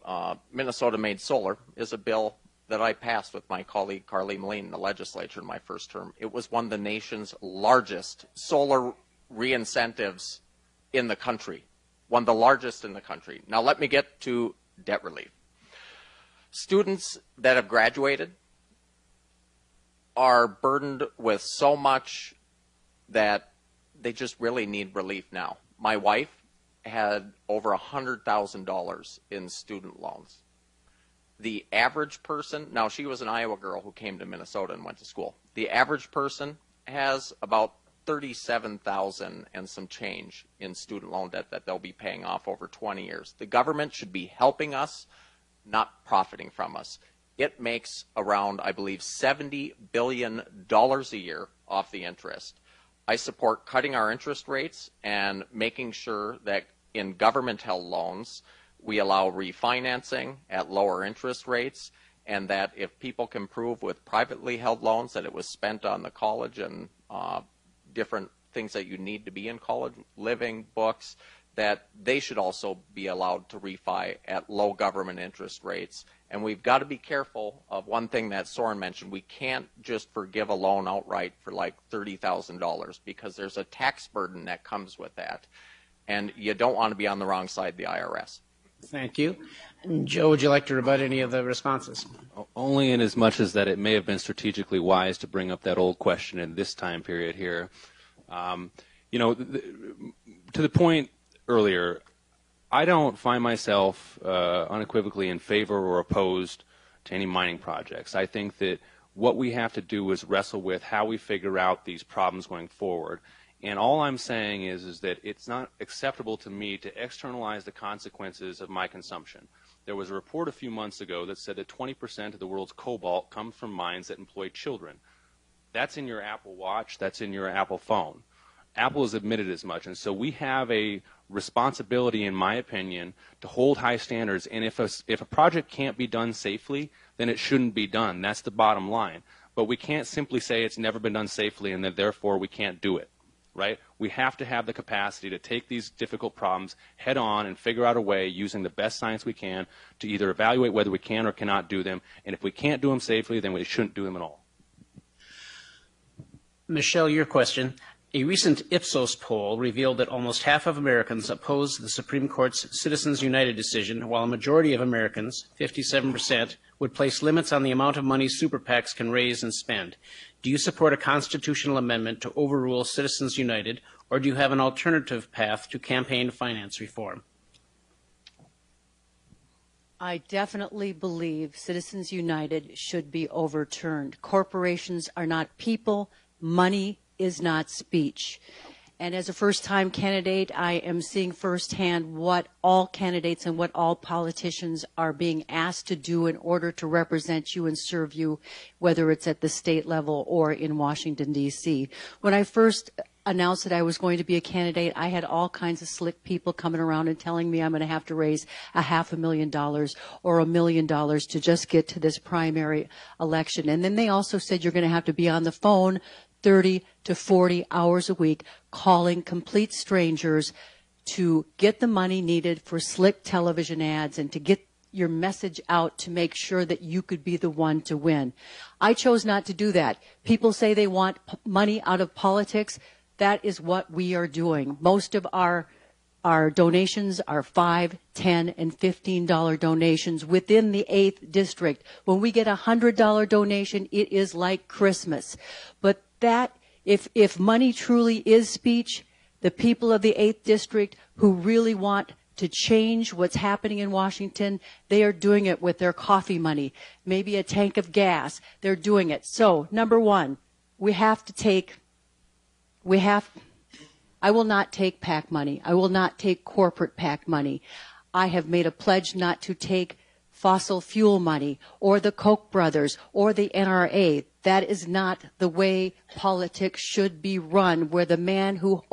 Minnesota-made solar is a bill that I passed with my colleague Carly Moline in the legislature in my first term. It was one of the nation's largest solar re-incentives in the country, one of the largest in the country. Now let me get to debt relief. Students that have graduated are burdened with so much that they just really need relief now. My wife had over $100,000 in student loans. The average person, now she was an Iowa girl who came to Minnesota and went to school. The average person has about $37,000 and some change in student loan debt that they'll be paying off over 20 years. The government should be helping us, not profiting from us. It makes around, I believe, $70 billion a year off the interest. I support cutting our interest rates and making sure that in government-held loans, we allow refinancing at lower interest rates, and that if people can prove with privately held loans that it was spent on the college and different things that you need to be in college, living, books, that they should also be allowed to refi at low government interest rates. And we've got to be careful of one thing that Soren mentioned. We can't just forgive a loan outright for like $30,000 because there's a tax burden that comes with that. And you don't want to be on the wrong side of the IRS. Thank you. And Joe, would you like to rebut any of the responses? Only in as much as that it may have been strategically wise to bring up that old question in this time period here. You know, to the point earlier, I don't find myself unequivocally in favor or opposed to any mining projects. I think that what we have to do is wrestle with how we figure out these problems going forward. And all I'm saying is that it's not acceptable to me to externalize the consequences of my consumption. There was a report a few months ago that said that 20% of the world's cobalt comes from mines that employ children. That's in your Apple Watch. That's in your Apple phone. Apple has admitted as much. And so we have a responsibility, in my opinion, to hold high standards. And if a project can't be done safely, then it shouldn't be done. That's the bottom line. But we can't simply say it's never been done safely and that therefore we can't do it. Right? We have to have the capacity to take these difficult problems head on and figure out a way using the best science we can to either evaluate whether we can or cannot do them. And if we can't do them safely, then we shouldn't do them at all. Michelle, your question. A recent Ipsos poll revealed that almost half of Americans oppose the Supreme Court's Citizens United decision, while a majority of Americans, 57%, would place limits on the amount of money super PACs can raise and spend. Do you support a constitutional amendment to overrule Citizens United, or do you have an alternative path to campaign finance reform? I definitely believe Citizens United should be overturned. Corporations are not people. Money is not speech. And as a first-time candidate, I am seeing firsthand what all candidates and what all politicians are being asked to do in order to represent you and serve you, whether it's at the state level or in Washington, D.C. When I first announced that I was going to be a candidate, I had all kinds of slick people coming around and telling me I'm going to have to raise $500,000 or $1 million to just get to this primary election. And then they also said you're going to have to be on the phone 30 to 40 hours a week calling complete strangers to get the money needed for slick television ads and to get your message out to make sure that you could be the one to win. I chose not to do that. People say they want money out of politics. That is what we are doing. Most of our donations are $5, $10, and $15 donations within the 8th district. When we get a $100 donation, it is like Christmas. But that, if money truly is speech, the people of the 8th district who really want to change what's happening in Washington, they are doing it with their coffee money, maybe a tank of gas. They're doing it. So, number one, I will not take PAC money. I will not take corporate PAC money. I have made a pledge not to take fossil fuel money or the Koch brothers or the NRA. That is not the way politics should be run, where the man who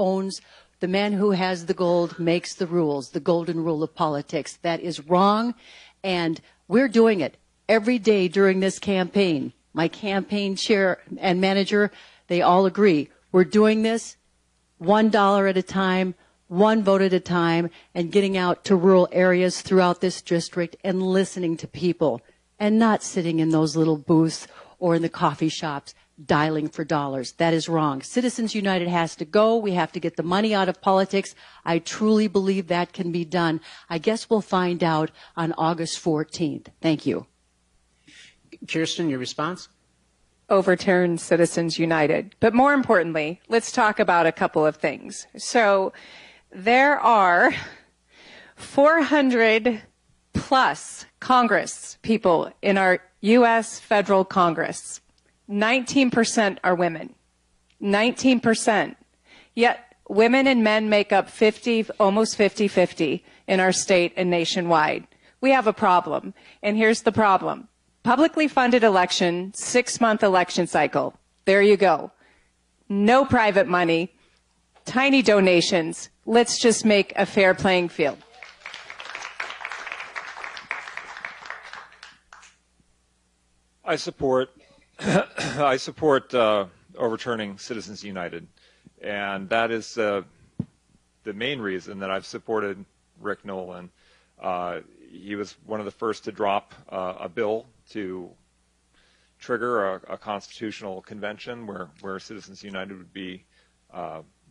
has the gold makes the rules, the golden rule of politics. That is wrong, and we're doing it every day during this campaign. My campaign chair and manager, they all agree. We're doing this $1 at a time, one vote at a time, and getting out to rural areas throughout this district and listening to people and not sitting in those little booths or in the coffee shops dialing for dollars. That is wrong. Citizens United has to go. We have to get the money out of politics. I truly believe that can be done. I guess we'll find out on August 14th. Thank you. Kirsten, your response? Overturn Citizens United. But more importantly, let's talk about a couple of things. So there are 400 plus Congress people in our U.S. federal Congress. 19% are women. 19%. Yet women and men make up almost 50-50 in our state and nationwide. We have a problem, and here's the problem. Publicly funded election, 6-month election cycle. There you go. No private money, tiny donations. Let's just make a fair playing field. I support overturning Citizens United, and that is the main reason that I've supported Rick Nolan. He was one of the first to drop a bill to trigger a constitutional convention where Citizens United would be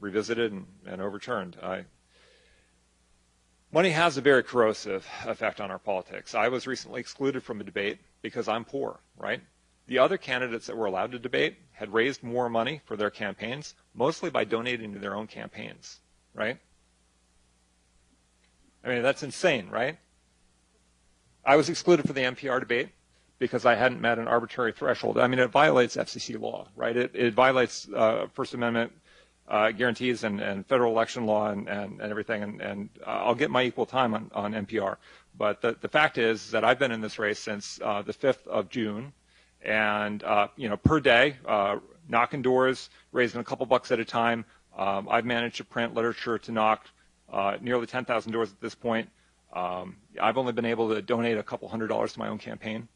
revisited and overturned. Money has a very corrosive effect on our politics. I was recently excluded from a debate because I'm poor, right? The other candidates that were allowed to debate had raised more money for their campaigns, mostly by donating to their own campaigns, right? I mean, that's insane, right? I was excluded for the NPR debate because I hadn't met an arbitrary threshold. I mean, it violates FCC law, right? It violates First Amendment guarantees and federal election law and everything, and I'll get my equal time on NPR. But the fact is that I've been in this race since the 5th of June, and per day, knocking doors, raising a couple bucks at a time. I've managed to print literature to knock nearly 10,000 doors at this point. I've only been able to donate a couple $100s to my own campaign.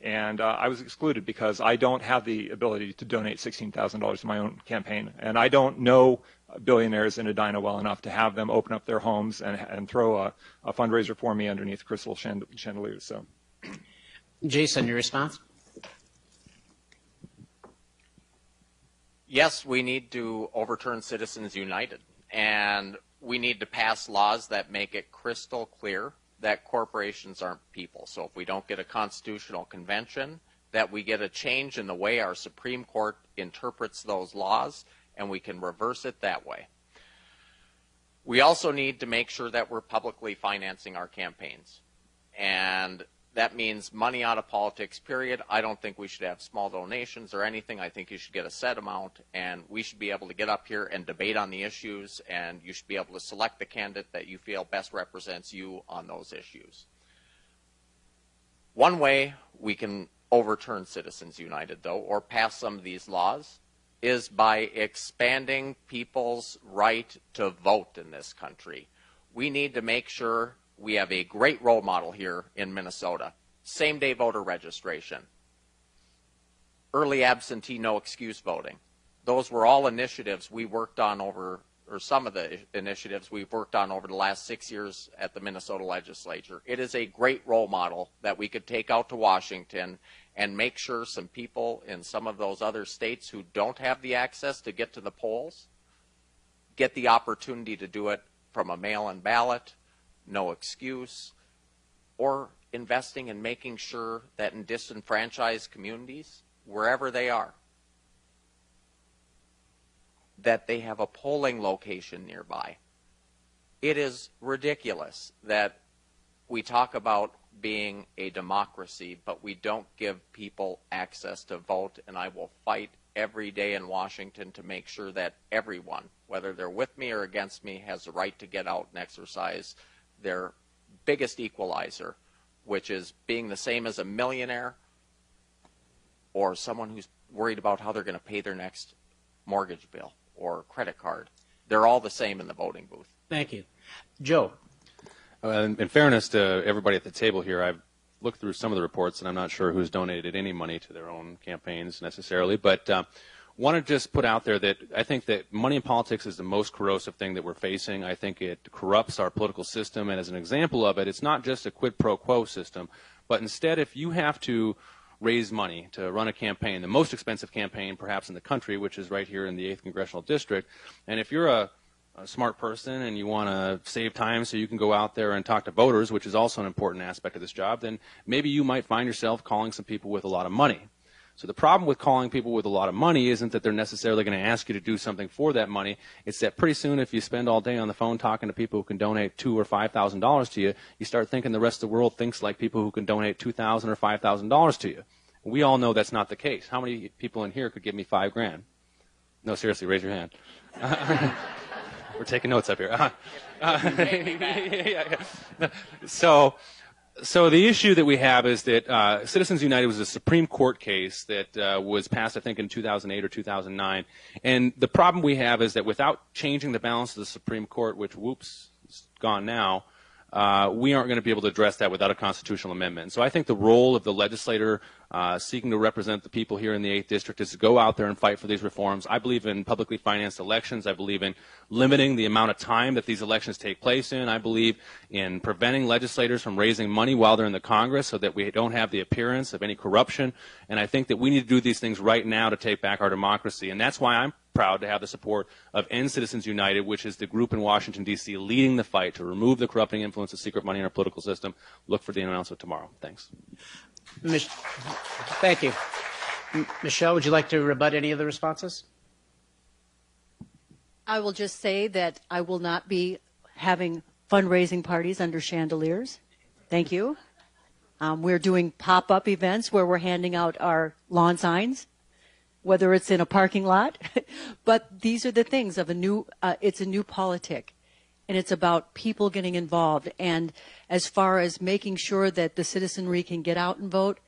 And I was excluded because I don't have the ability to donate $16,000 to my own campaign. And I don't know billionaires in Edina well enough to have them open up their homes and throw a fundraiser for me underneath crystal chandeliers. So, Jason, your response? Yes, we need to overturn Citizens United. And we need to pass laws that make it crystal clear that corporations aren't people. So if we don't get a constitutional convention, that we get a change in the way our Supreme Court interprets those laws, and we can reverse it that way. We also need to make sure that we're publicly financing our campaigns. And that means money out of politics, period. I don't think we should have small donations or anything. I think you should get a set amount, and we should be able to get up here and debate on the issues, and you should be able to select the candidate that you feel best represents you on those issues. One way we can overturn Citizens United, though, or pass some of these laws, is by expanding people's right to vote in this country. We need to make sure we have a great role model here in Minnesota. Same-day voter registration. Early absentee, no excuse voting. Those were all initiatives we worked on over, or some of the initiatives we've worked on over the last 6 years at the Minnesota legislature. It is a great role model that we could take out to Washington and make sure some people in some of those other states who don't have the access to get to the polls get the opportunity to do it from a mail-in ballot, no excuse, or investing in making sure that in disenfranchised communities, wherever they are, that they have a polling location nearby. It is ridiculous that we talk about being a democracy, but we don't give people access to vote, and I will fight every day in Washington to make sure that everyone, whether they're with me or against me, has the right to get out and exercise their biggest equalizer, which is being the same as a millionaire or someone who's worried about how they're going to pay their next mortgage bill or credit card. They're all the same in the voting booth. Thank you. Joe. In fairness to everybody at the table here, I've looked through some of the reports, and I'm not sure who's donated any money to their own campaigns necessarily, but want to just put out there that I think that money in politics is the most corrosive thing that we're facing. I think it corrupts our political system, and as an example of it, it's not just a quid pro quo system, but instead if you have to raise money to run a campaign, the most expensive campaign perhaps in the country, which is right here in the 8th Congressional District, and if you're a smart person and you want to save time so you can go out there and talk to voters, which is also an important aspect of this job, then maybe you might find yourself calling some people with a lot of money. So the problem with calling people with a lot of money isn't that they're necessarily going to ask you to do something for that money. It's that pretty soon if you spend all day on the phone talking to people who can donate $2,000 or $5,000 to you, you start thinking the rest of the world thinks like people who can donate $2,000 or $5,000 to you. We all know that's not the case. How many people in here could give me $5,000? No, seriously, raise your hand. We're taking notes up here. So the issue that we have is that Citizens United was a Supreme Court case that was passed, I think, in 2008 or 2009. And the problem we have is that without changing the balance of the Supreme Court, which, whoops, is gone now, we aren't going to be able to address that without a constitutional amendment. So I think the role of the legislator seeking to represent the people here in the 8th District is to go out there and fight for these reforms. I believe in publicly financed elections. I believe in limiting the amount of time that these elections take place in. I believe in preventing legislators from raising money while they're in the Congress so that we don't have the appearance of any corruption. And I think that we need to do these things right now to take back our democracy. And that's why I'm proud to have the support of End Citizens United, which is the group in Washington, D.C. leading the fight to remove the corrupting influence of secret money in our political system. Look for the announcement tomorrow. Thanks. Thank you. Michelle, would you like to rebut any of the responses? I will just say that I will not be having fundraising parties under chandeliers. Thank you. We're doing pop-up events where we're handing out our lawn signs, whether it's in a parking lot. But these are the things of it's a new politic. And it's about people getting involved. And as far as making sure that the citizenry can get out and vote,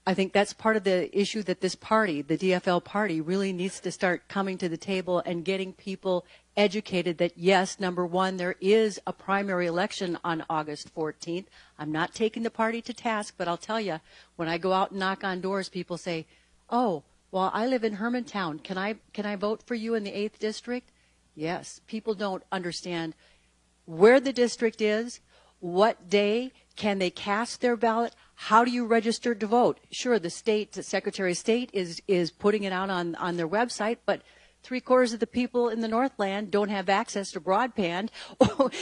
I think that's part of the issue that this party, the DFL party, really needs to start coming to the table and getting people educated that, yes, number one, there is a primary election on August 14th. I'm not taking the party to task, but I'll tell you, when I go out and knock on doors, people say, oh, well, I live in Hermantown. Can I vote for you in the 8th District? Yes, people don't understand where the district is, what day can they cast their ballot, how do you register to vote? Sure, the Secretary of State is putting it out on their website, but 3/4 of the people in the Northland don't have access to broadband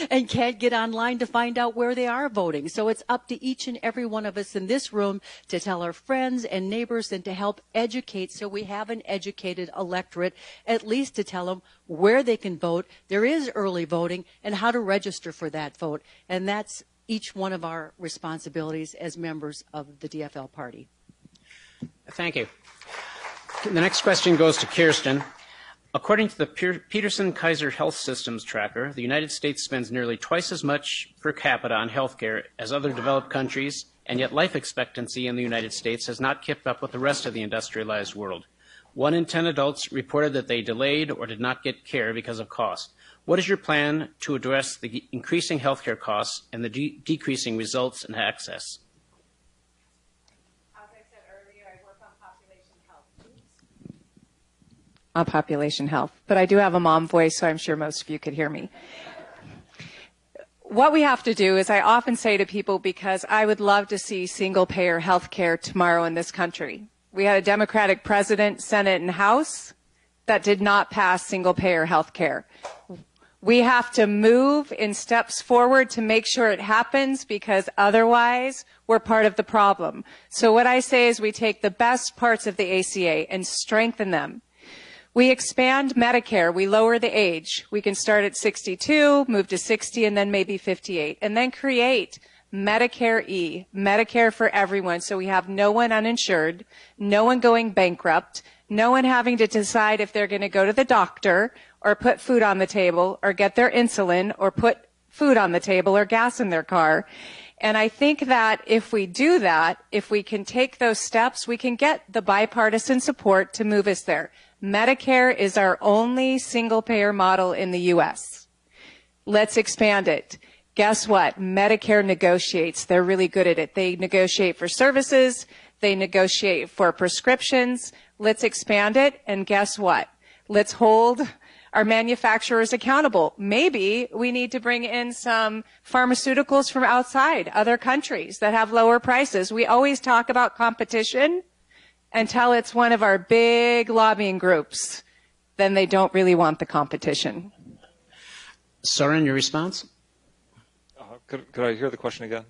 and can't get online to find out where they are voting. So it's up to each and every one of us in this room to tell our friends and neighbors and to help educate so we have an educated electorate, at least to tell them where they can vote, there is early voting, and how to register for that vote. And that's each one of our responsibilities as members of the DFL party. Thank you. The next question goes to Kirsten. According to the Peterson-Kaiser Health Systems Tracker, the United States spends nearly twice as much per capita on health care as other developed countries, and yet life expectancy in the United States has not kept up with the rest of the industrialized world. 1 in 10 adults reported that they delayed or did not get care because of cost. What is your plan to address the increasing health care costs and the decreasing results in access? On population health, but I do have a mom voice, so I'm sure most of you could hear me. What we have to do is I often say to people, because I would love to see single-payer health care tomorrow in this country. We had a Democratic president, Senate, and House that did not pass single-payer health care. We have to move in steps forward to make sure it happens, because otherwise we're part of the problem. So what I say is we take the best parts of the ACA and strengthen them. We expand Medicare. We lower the age. We can start at 62, move to 60, and then maybe 58, and then create Medicare E, Medicare for everyone, so we have no one uninsured, no one going bankrupt, no one having to decide if they're going to go to the doctor or put food on the table or get their insulin or put food on the table or gas in their car. And I think that if we do that, if we can take those steps, we can get the bipartisan support to move us there. Medicare is our only single-payer model in the U.S. Let's expand it. Guess what? Medicare negotiates. They're really good at it. They negotiate for services. They negotiate for prescriptions. Let's expand it. And guess what? Let's hold our manufacturers accountable. Maybe we need to bring in some pharmaceuticals from outside, other countries that have lower prices. We always talk about competition until it's one of our big lobbying groups. Then they don't really want the competition. Soren, your response? Could I hear the question again?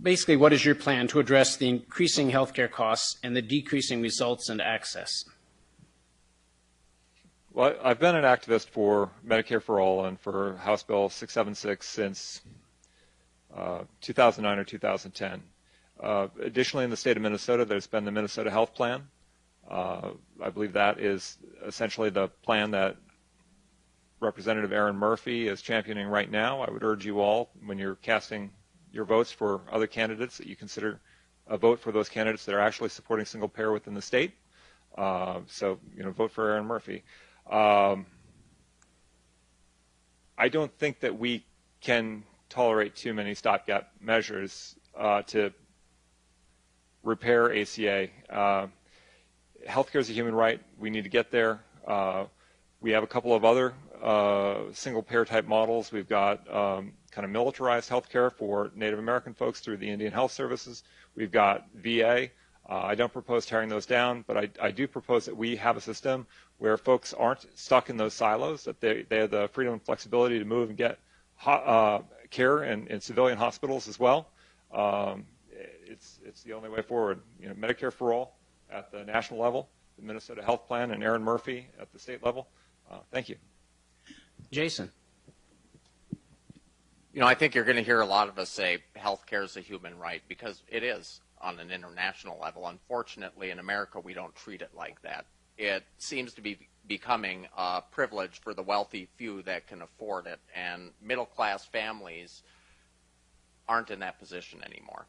Basically, what is your plan to address the increasing healthcare costs and the decreasing results and access? Well, I've been an activist for Medicare for All and for House Bill 676 since 2009 or 2010. Additionally, in the state of Minnesota, there's been the Minnesota Health Plan. I believe that is essentially the plan that Representative Aaron Murphy is championing right now. I would urge you all, when you're casting your votes for other candidates, that you consider a vote for those candidates that are actually supporting single payer within the state. So, vote for Aaron Murphy. I don't think that we can tolerate too many stopgap measures to repair ACA. Healthcare is a human right. We need to get there. We have a couple of other single-payer type models. We've got kind of militarized healthcare for Native American folks through the Indian Health Services. We've got VA. I don't propose tearing those down, but I do propose that we have a system where folks aren't stuck in those silos, that they have the freedom and flexibility to move and get care in civilian hospitals as well. It's the only way forward. Medicare for all at the national level, the Minnesota Health Plan, and Aaron Murphy at the state level. Thank you. Jason. I think you're going to hear a lot of us say healthcare is a human right, because it is on an international level. Unfortunately, in America, we don't treat it like that. It seems to be becoming a privilege for the wealthy few that can afford it, and middle-class families aren't in that position anymore.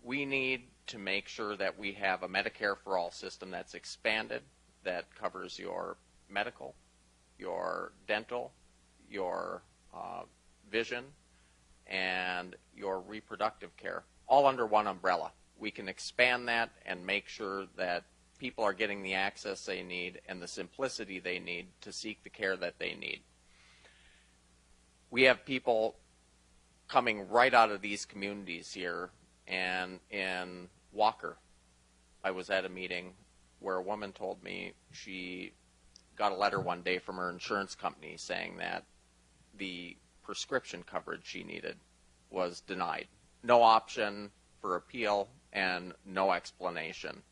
We need to make sure that we have a Medicare for all system that's expanded, that covers your medical, your dental, your vision, and your reproductive care, all under one umbrella. We can expand that and make sure that people are getting the access they need and the simplicity they need to seek the care that they need. We have people coming right out of these communities here, and in Walker, I was at a meeting where a woman told me she got a letter one day from her insurance company saying that the prescription coverage she needed was denied. No option for appeal and no explanation.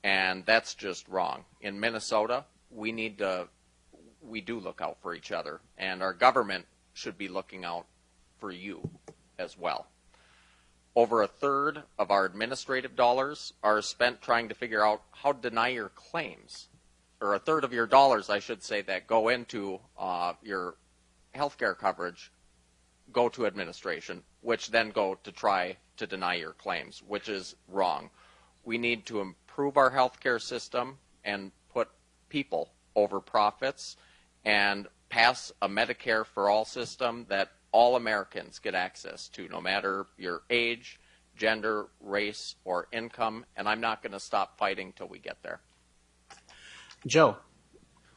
And that's just wrong. In Minnesota, we do look out for each other, and our government should be looking out for you as well. Over a third of our administrative dollars are spent trying to figure out how to deny your claims, or a third of your dollars, I should say, that go into your health care coverage go to administration, which then go to try to deny your claims, which is wrong. We need to improve our health care system and put people over profits and pass a Medicare for all system that all Americans get access to, no matter your age, gender, race, or income, and I'm not going to stop fighting till we get there. Joe.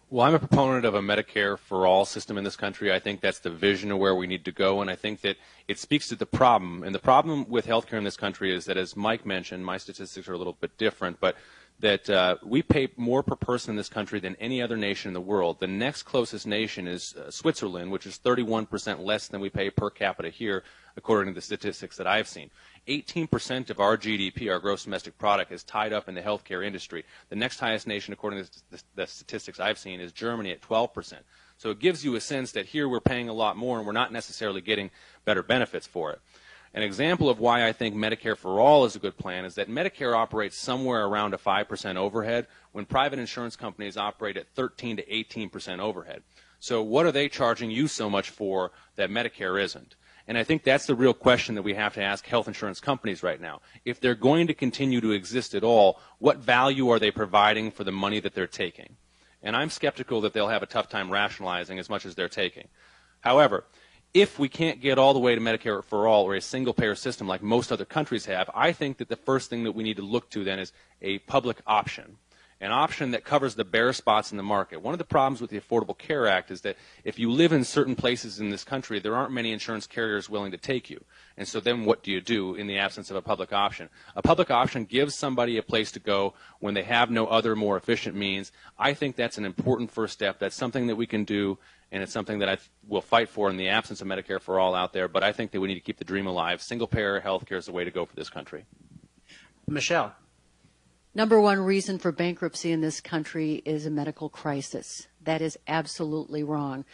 Well, I'm a proponent of a Medicare for all system in this country. I think that's the vision of where we need to go, and I think that it speaks to the problem. And the problem with healthcare in this country is that, as Mike mentioned, my statistics are a little bit different, but that we pay more per person in this country than any other nation in the world. The next closest nation is Switzerland, which is 31% less than we pay per capita here, according to the statistics that I've seen. 18% of our GDP, our gross domestic product, is tied up in the healthcare industry. The next highest nation, according to the statistics I've seen, is Germany at 12%. So it gives you a sense that here we're paying a lot more and we're not necessarily getting better benefits for it. An example of why I think Medicare for all is a good plan is that Medicare operates somewhere around a 5% overhead when private insurance companies operate at 13 to 18% overhead. So what are they charging you so much for that Medicare isn't? And I think that's the real question that we have to ask health insurance companies right now. If they're going to continue to exist at all, what value are they providing for the money that they're taking? And I'm skeptical that they'll have a tough time rationalizing as much as they're taking. However, if we can't get all the way to Medicare for all or a single-payer system like most other countries have, I think that the first thing that we need to look to then is a public option, an option that covers the bare spots in the market. One of the problems with the Affordable Care Act is that if you live in certain places in this country, there aren't many insurance carriers willing to take you. And so then what do you do in the absence of a public option? A public option gives somebody a place to go when they have no other more efficient means. I think that's an important first step. That's something that we can do, and it's something that I will fight for in the absence of Medicare for all out there. But I think that we need to keep the dream alive. Single-payer health care is the way to go for this country. Michelle. Number one reason for bankruptcy in this country is a medical crisis. That is absolutely wrong.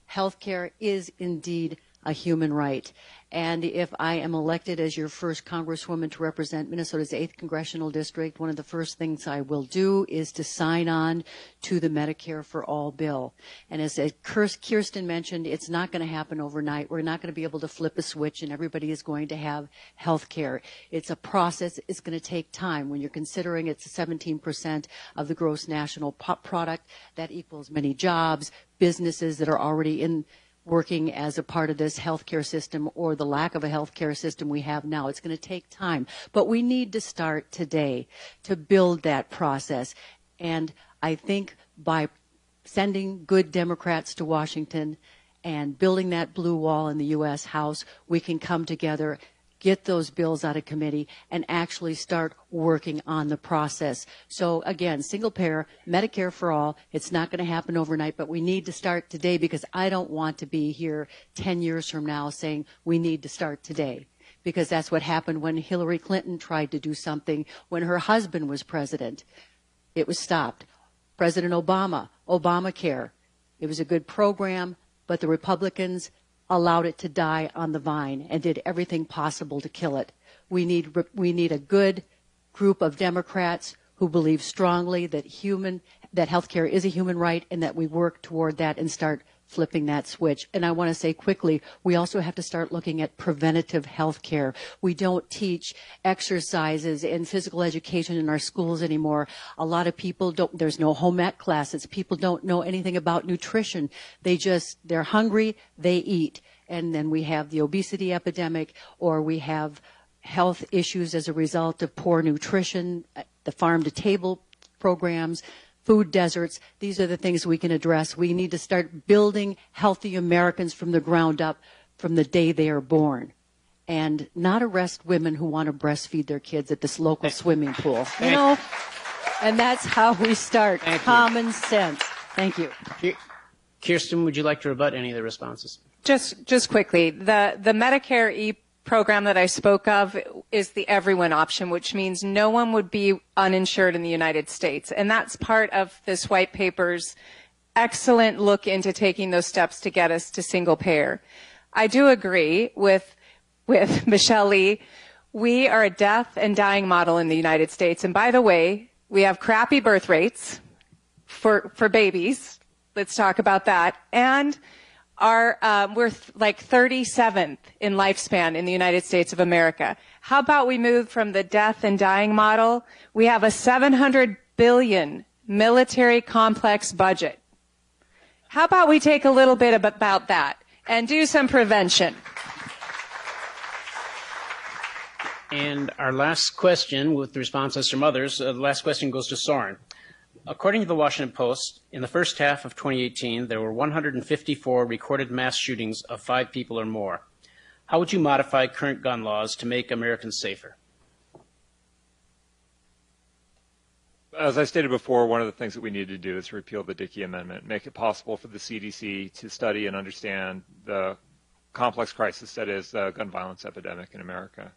Healthcare is indeed a human right. And if I am elected as your first congresswoman to represent Minnesota's 8th congressional district, one of the first things I will do is to sign on to the Medicare for All bill. And as Kirsten mentioned, it's not going to happen overnight. We're not going to be able to flip a switch and everybody is going to have health care. It's a process. It's going to take time. When you're considering it's 17% of the gross national product, that equals many jobs, businesses that are already in working as a part of this healthcare system or the lack of a healthcare system we have now. It's going to take time, but we need to start today to build that process. And I think by sending good Democrats to Washington and building that blue wall in the U.S. House, we can come together, get those bills out of committee, and actually start working on the process. So again, single payer, Medicare for all, it's not going to happen overnight, but we need to start today because I don't want to be here 10 years from now saying we need to start today. Because that's what happened when Hillary Clinton tried to do something when her husband was president. It was stopped. President Obama, Obamacare, it was a good program, but the Republicans allowed it to die on the vine and did everything possible to kill it. We need a good group of Democrats who believe strongly that healthcare is a human right and that we work toward that and start flipping that switch. And I want to say quickly, we also have to start looking at preventative health care. We don't teach exercises and physical education in our schools anymore. A lot of people don't, there's no home ec classes. People don't know anything about nutrition. They're hungry, they eat. And then we have the obesity epidemic, or we have health issues as a result of poor nutrition, the farm to table programs, food deserts. These are the things we can address. We need to start building healthy Americans from the ground up from the day they are born, and not arrest women who want to breastfeed their kids at this local swimming pool. And that's how we start. Common sense. Thank you. Kirsten, would you like to rebut any of the responses? Just quickly, the Medicare program that I spoke of is the everyone option, which means no one would be uninsured in the United States. And that's part of this white paper's excellent look into taking those steps to get us to single payer. I do agree with Michelle Lee. We are a death and dying model in the United States. And by the way, we have crappy birth rates for babies. Let's talk about that. And we're like 37th in lifespan in the United States of America. How about we move from the death and dying model? We have a $700 billion military complex budget. How about we take a little bit about that and do some prevention? And our last question, with the responses from others, the last question goes to Soren. According to the Washington Post, in the first half of 2018, there were 154 recorded mass shootings of 5 people or more. How would you modify current gun laws to make Americans safer? As I stated before, one of the things that we need to do is repeal the Dickey Amendment, make it possible for the CDC to study and understand the complex crisis that is the gun violence epidemic in America.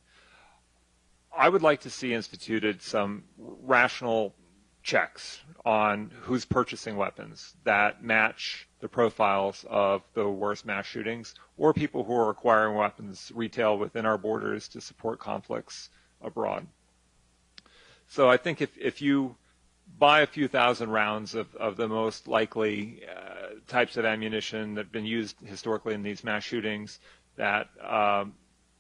I would like to see instituted some rational checks on who's purchasing weapons that match the profiles of the worst mass shootings, or people who are acquiring weapons retail within our borders to support conflicts abroad. So I think if you buy a few thousand rounds of the most likely types of ammunition that have been used historically in these mass shootings, that a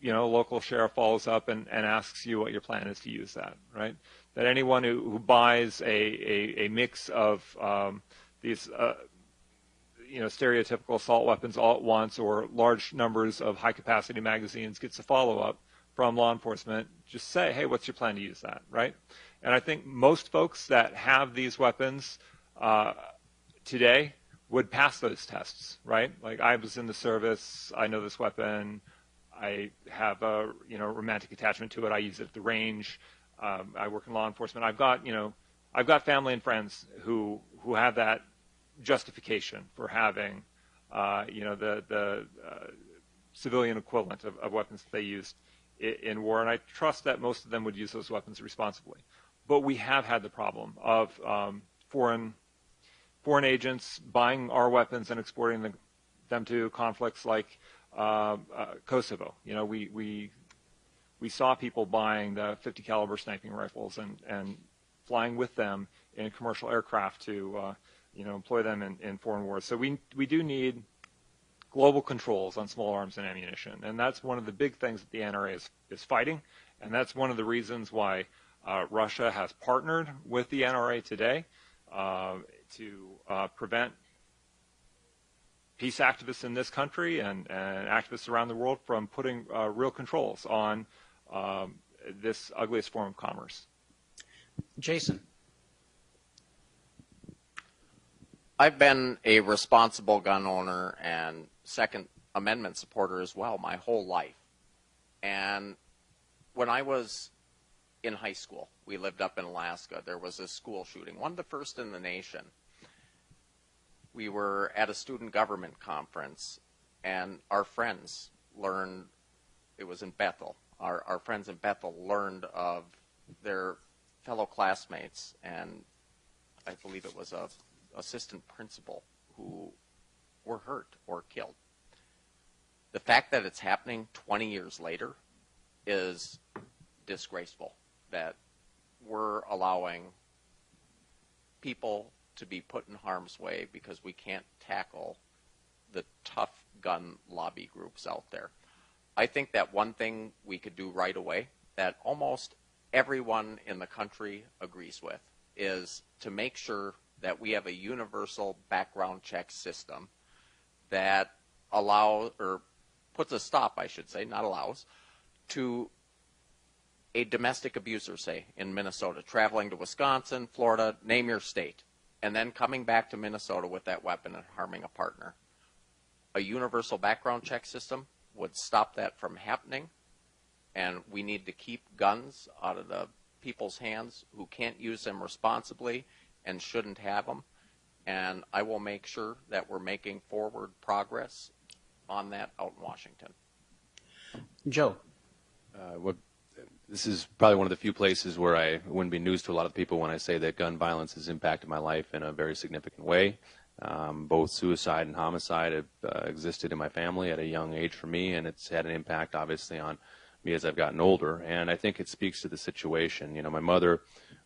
local sheriff follows up and asks you what your plan is to use that, right? That anyone who buys a mix of these stereotypical assault weapons all at once, or large numbers of high-capacity magazines, gets a follow-up from law enforcement. Just say, hey, what's your plan to use that, right? And I think most folks that have these weapons today would pass those tests, right? Like, I was in the service, I know this weapon, I have a romantic attachment to it, I use it at the range. I work in law enforcement. I've got family and friends who have that justification for having, the civilian equivalent of weapons that they used in war, and I trust that most of them would use those weapons responsibly. But we have had the problem of foreign agents buying our weapons and exporting them to conflicts like Kosovo. You know, we saw people buying the 50 caliber sniping rifles and flying with them in commercial aircraft to employ them in foreign wars. So we do need global controls on small arms and ammunition, and that's one of the big things that the NRA is fighting, and that's one of the reasons why Russia has partnered with the NRA today to prevent peace activists in this country and activists around the world from putting real controls on this ugliest form of commerce. Jason. I've been a responsible gun owner and Second Amendment supporter as well my whole life. And when I was in high school, we lived up in Alaska, there was a school shooting, one of the first in the nation. We were at a student government conference, and our friends learned, it was in Bethel, our friends in Bethel learned of their fellow classmates, and I believe it was a assistant principal who were hurt or killed. The fact that it's happening 20 years later is disgraceful, that we're allowing people to be put in harm's way because we can't tackle the tough gun lobby groups out there. I think that one thing we could do right away that almost everyone in the country agrees with is to make sure that we have a universal background check system that allows, or puts a stop, I should say, not allows, to a domestic abuser, say, in Minnesota, traveling to Wisconsin, Florida, name your state, and then coming back to Minnesota with that weapon and harming a partner. A universal background check system would stop that from happening, and we need to keep guns out of the people's hands who can't use them responsibly and shouldn't have them. And I will make sure that we're making forward progress on that out in Washington. Joe. This is probably one of the few places where it wouldn't be news to a lot of people when I say that gun violence has impacted my life in a very significant way. Both suicide and homicide have existed in my family at a young age for me, and it's had an impact, obviously, on me as I've gotten older. And I think it speaks to the situation. You know, my mother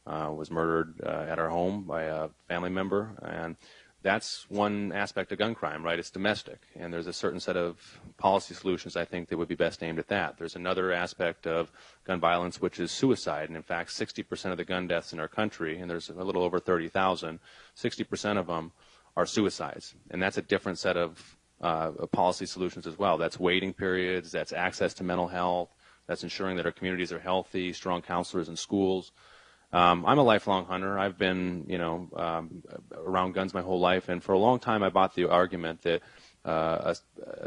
was murdered at our home by a family member, and that's one aspect of gun crime, right? It's domestic, and there's a certain set of policy solutions I think that would be best aimed at that. There's another aspect of gun violence, which is suicide, and in fact 60% of the gun deaths in our country, and there's a little over 30,000, 60% of them are suicides, and that's a different set of policy solutions as well. That's waiting periods, that's access to mental health, that's ensuring that our communities are healthy, strong counselors in schools. I'm a lifelong hunter. I've been, around guns my whole life, and for a long time I bought the argument that a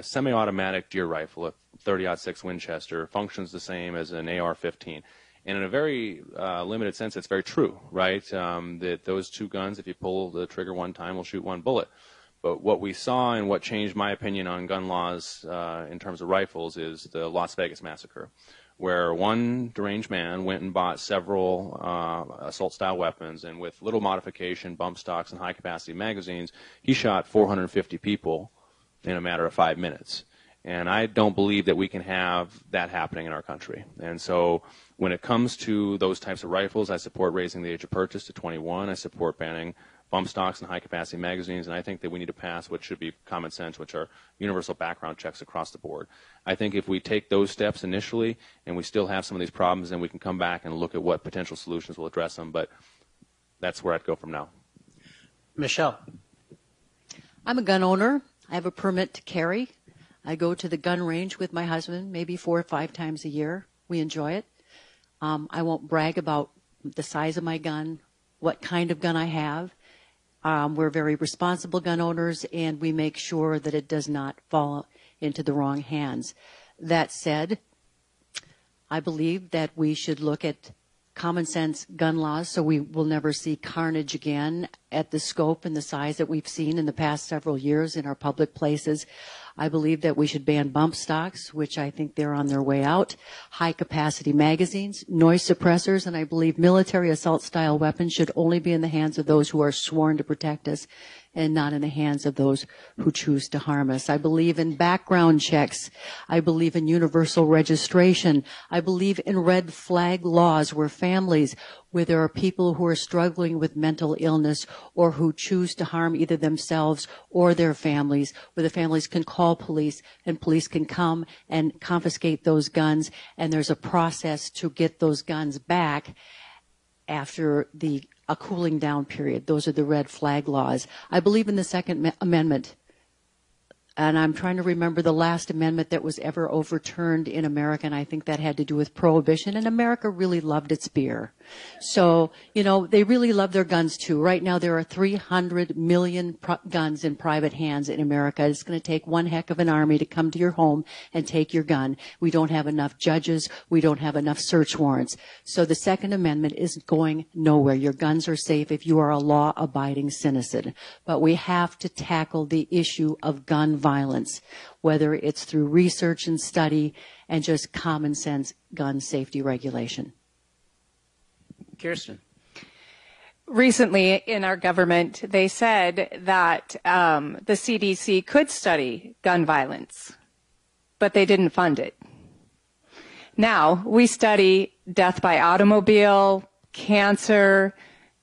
semi-automatic deer rifle, a 30-06 Winchester, functions the same as an AR-15. And in a very limited sense, it's very true, right? That those two guns, if you pull the trigger one time, will shoot one bullet. But what we saw and what changed my opinion on gun laws in terms of rifles is the Las Vegas massacre, where one deranged man went and bought several assault-style weapons, and with little modification, bump stocks, and high-capacity magazines, he shot 450 people in a matter of 5 minutes. And I don't believe that we can have that happening in our country. And so when it comes to those types of rifles, I support raising the age of purchase to 21. I support banning bump stocks and high-capacity magazines, and I think that we need to pass what should be common sense, which are universal background checks across the board. I think if we take those steps initially and we still have some of these problems, then we can come back and look at what potential solutions will address them, but that's where I'd go from now. Michelle. I'm a gun owner. I have a permit to carry. I go to the gun range with my husband maybe 4 or 5 times a year. We enjoy it. I won't brag about the size of my gun, what kind of gun I have. We're very responsible gun owners, and we make sure that it does not fall into the wrong hands. That said, I believe that we should look at common sense gun laws so we will never see carnage again at the scope and the size that we've seen in the past several years in our public places. I believe that we should ban bump stocks, which I think they're on their way out, high-capacity magazines, noise suppressors, and I believe military assault-style weapons should only be in the hands of those who are sworn to protect us and not in the hands of those who choose to harm us. I believe in background checks. I believe in universal registration. I believe in red flag laws where families, where there are people who are struggling with mental illness or who choose to harm either themselves or their families, where the families can call police and police can come and confiscate those guns, and there's a process to get those guns back after a cooling down period. Those are the red flag laws. I believe in the Second Amendment. And I'm trying to remember the last amendment that was ever overturned in America, and I think that had to do with prohibition. And America really loved its beer. So, they really love their guns too. Right now there are 300 million guns in private hands in America. It's going to take one heck of an army to come to your home and take your gun. We don't have enough judges. We don't have enough search warrants. So the Second Amendment is going nowhere. Your guns are safe if you are a law-abiding citizen. But we have to tackle the issue of gun violence, whether it's through research and study and just common sense gun safety regulation. Kirsten. Recently in our government, they said that the CDC could study gun violence, but they didn't fund it. Now, we study death by automobile, cancer,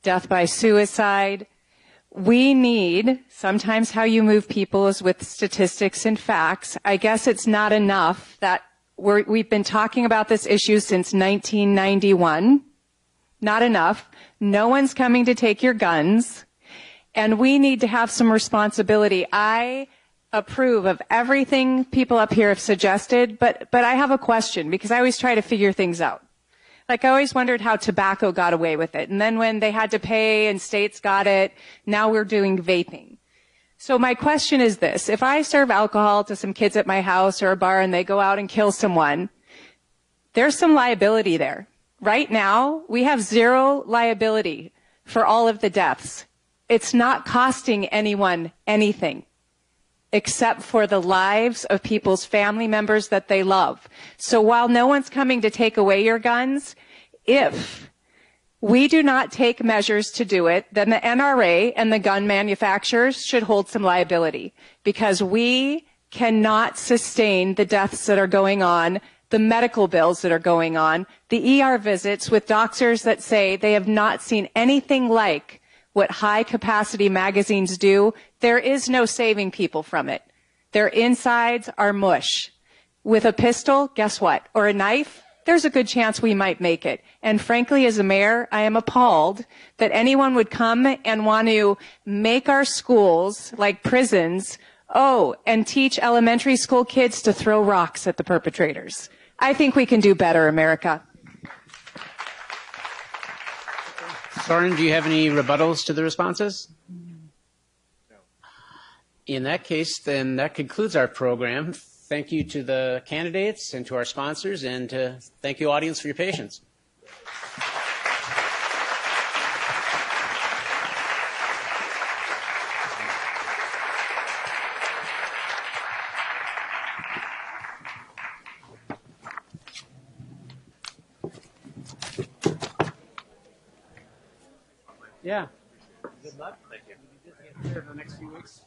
death by suicide. We need, sometimes how you move people is with statistics and facts. I guess it's not enough that we've been talking about this issue since 1991. Not enough. No one's coming to take your guns. And we need to have some responsibility. I approve of everything people up here have suggested, but I have a question because I always try to figure things out. Like I always wondered how tobacco got away with it. And then when they had to pay and states got it, now we're doing vaping. So my question is this. If I serve alcohol to some kids at my house or a bar and they go out and kill someone, there's some liability there. Right now, we have zero liability for all of the deaths. It's not costing anyone anything except for the lives of people's family members that they love. So while no one's coming to take away your guns, if we do not take measures to do it, then the NRA and the gun manufacturers should hold some liability because we cannot sustain the deaths that are going on, the medical bills that are going on, the ER visits with doctors that say they have not seen anything like what high-capacity magazines do. There is no saving people from it. Their insides are mush. With a pistol, guess what? Or a knife, there's a good chance we might make it. And frankly, as a mayor, I am appalled that anyone would come and want to make our schools like prisons, and teach elementary school kids to throw rocks at the perpetrators. I think we can do better, America. Soren, do you have any rebuttals to the responses? No. In that case, then that concludes our program. Thank you to the candidates and to our sponsors, and thank you, audience, for your patience. Yeah. Good luck. Thank you. You just get here for the next few weeks.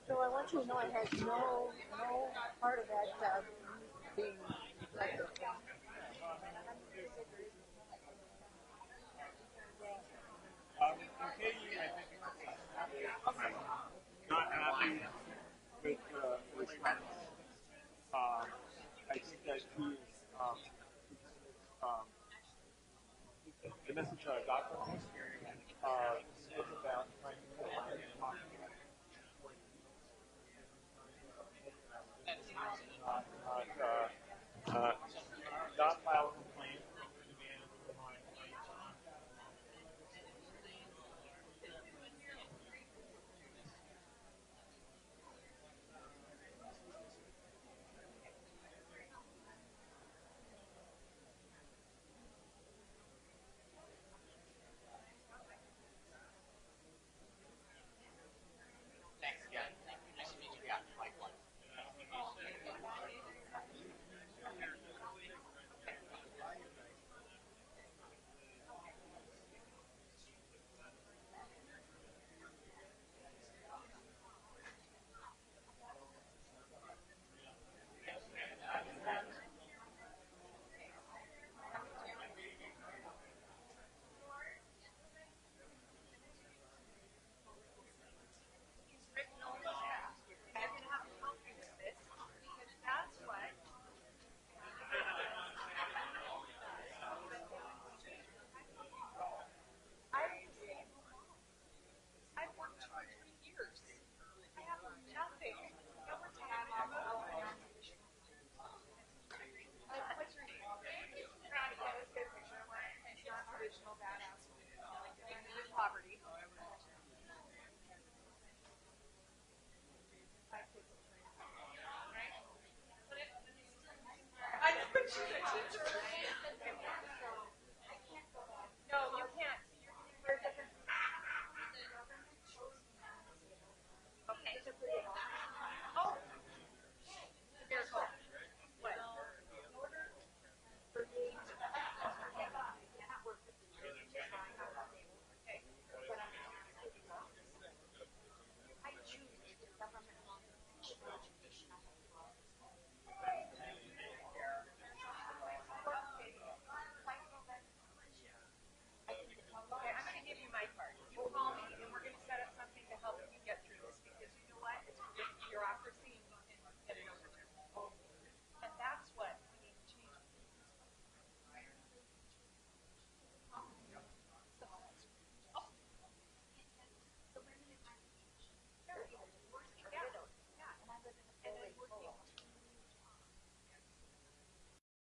So I want you to know I had no part of that being reflected. Not happy with the response. I think that he the message that I got from him is about trying to not file a complaint.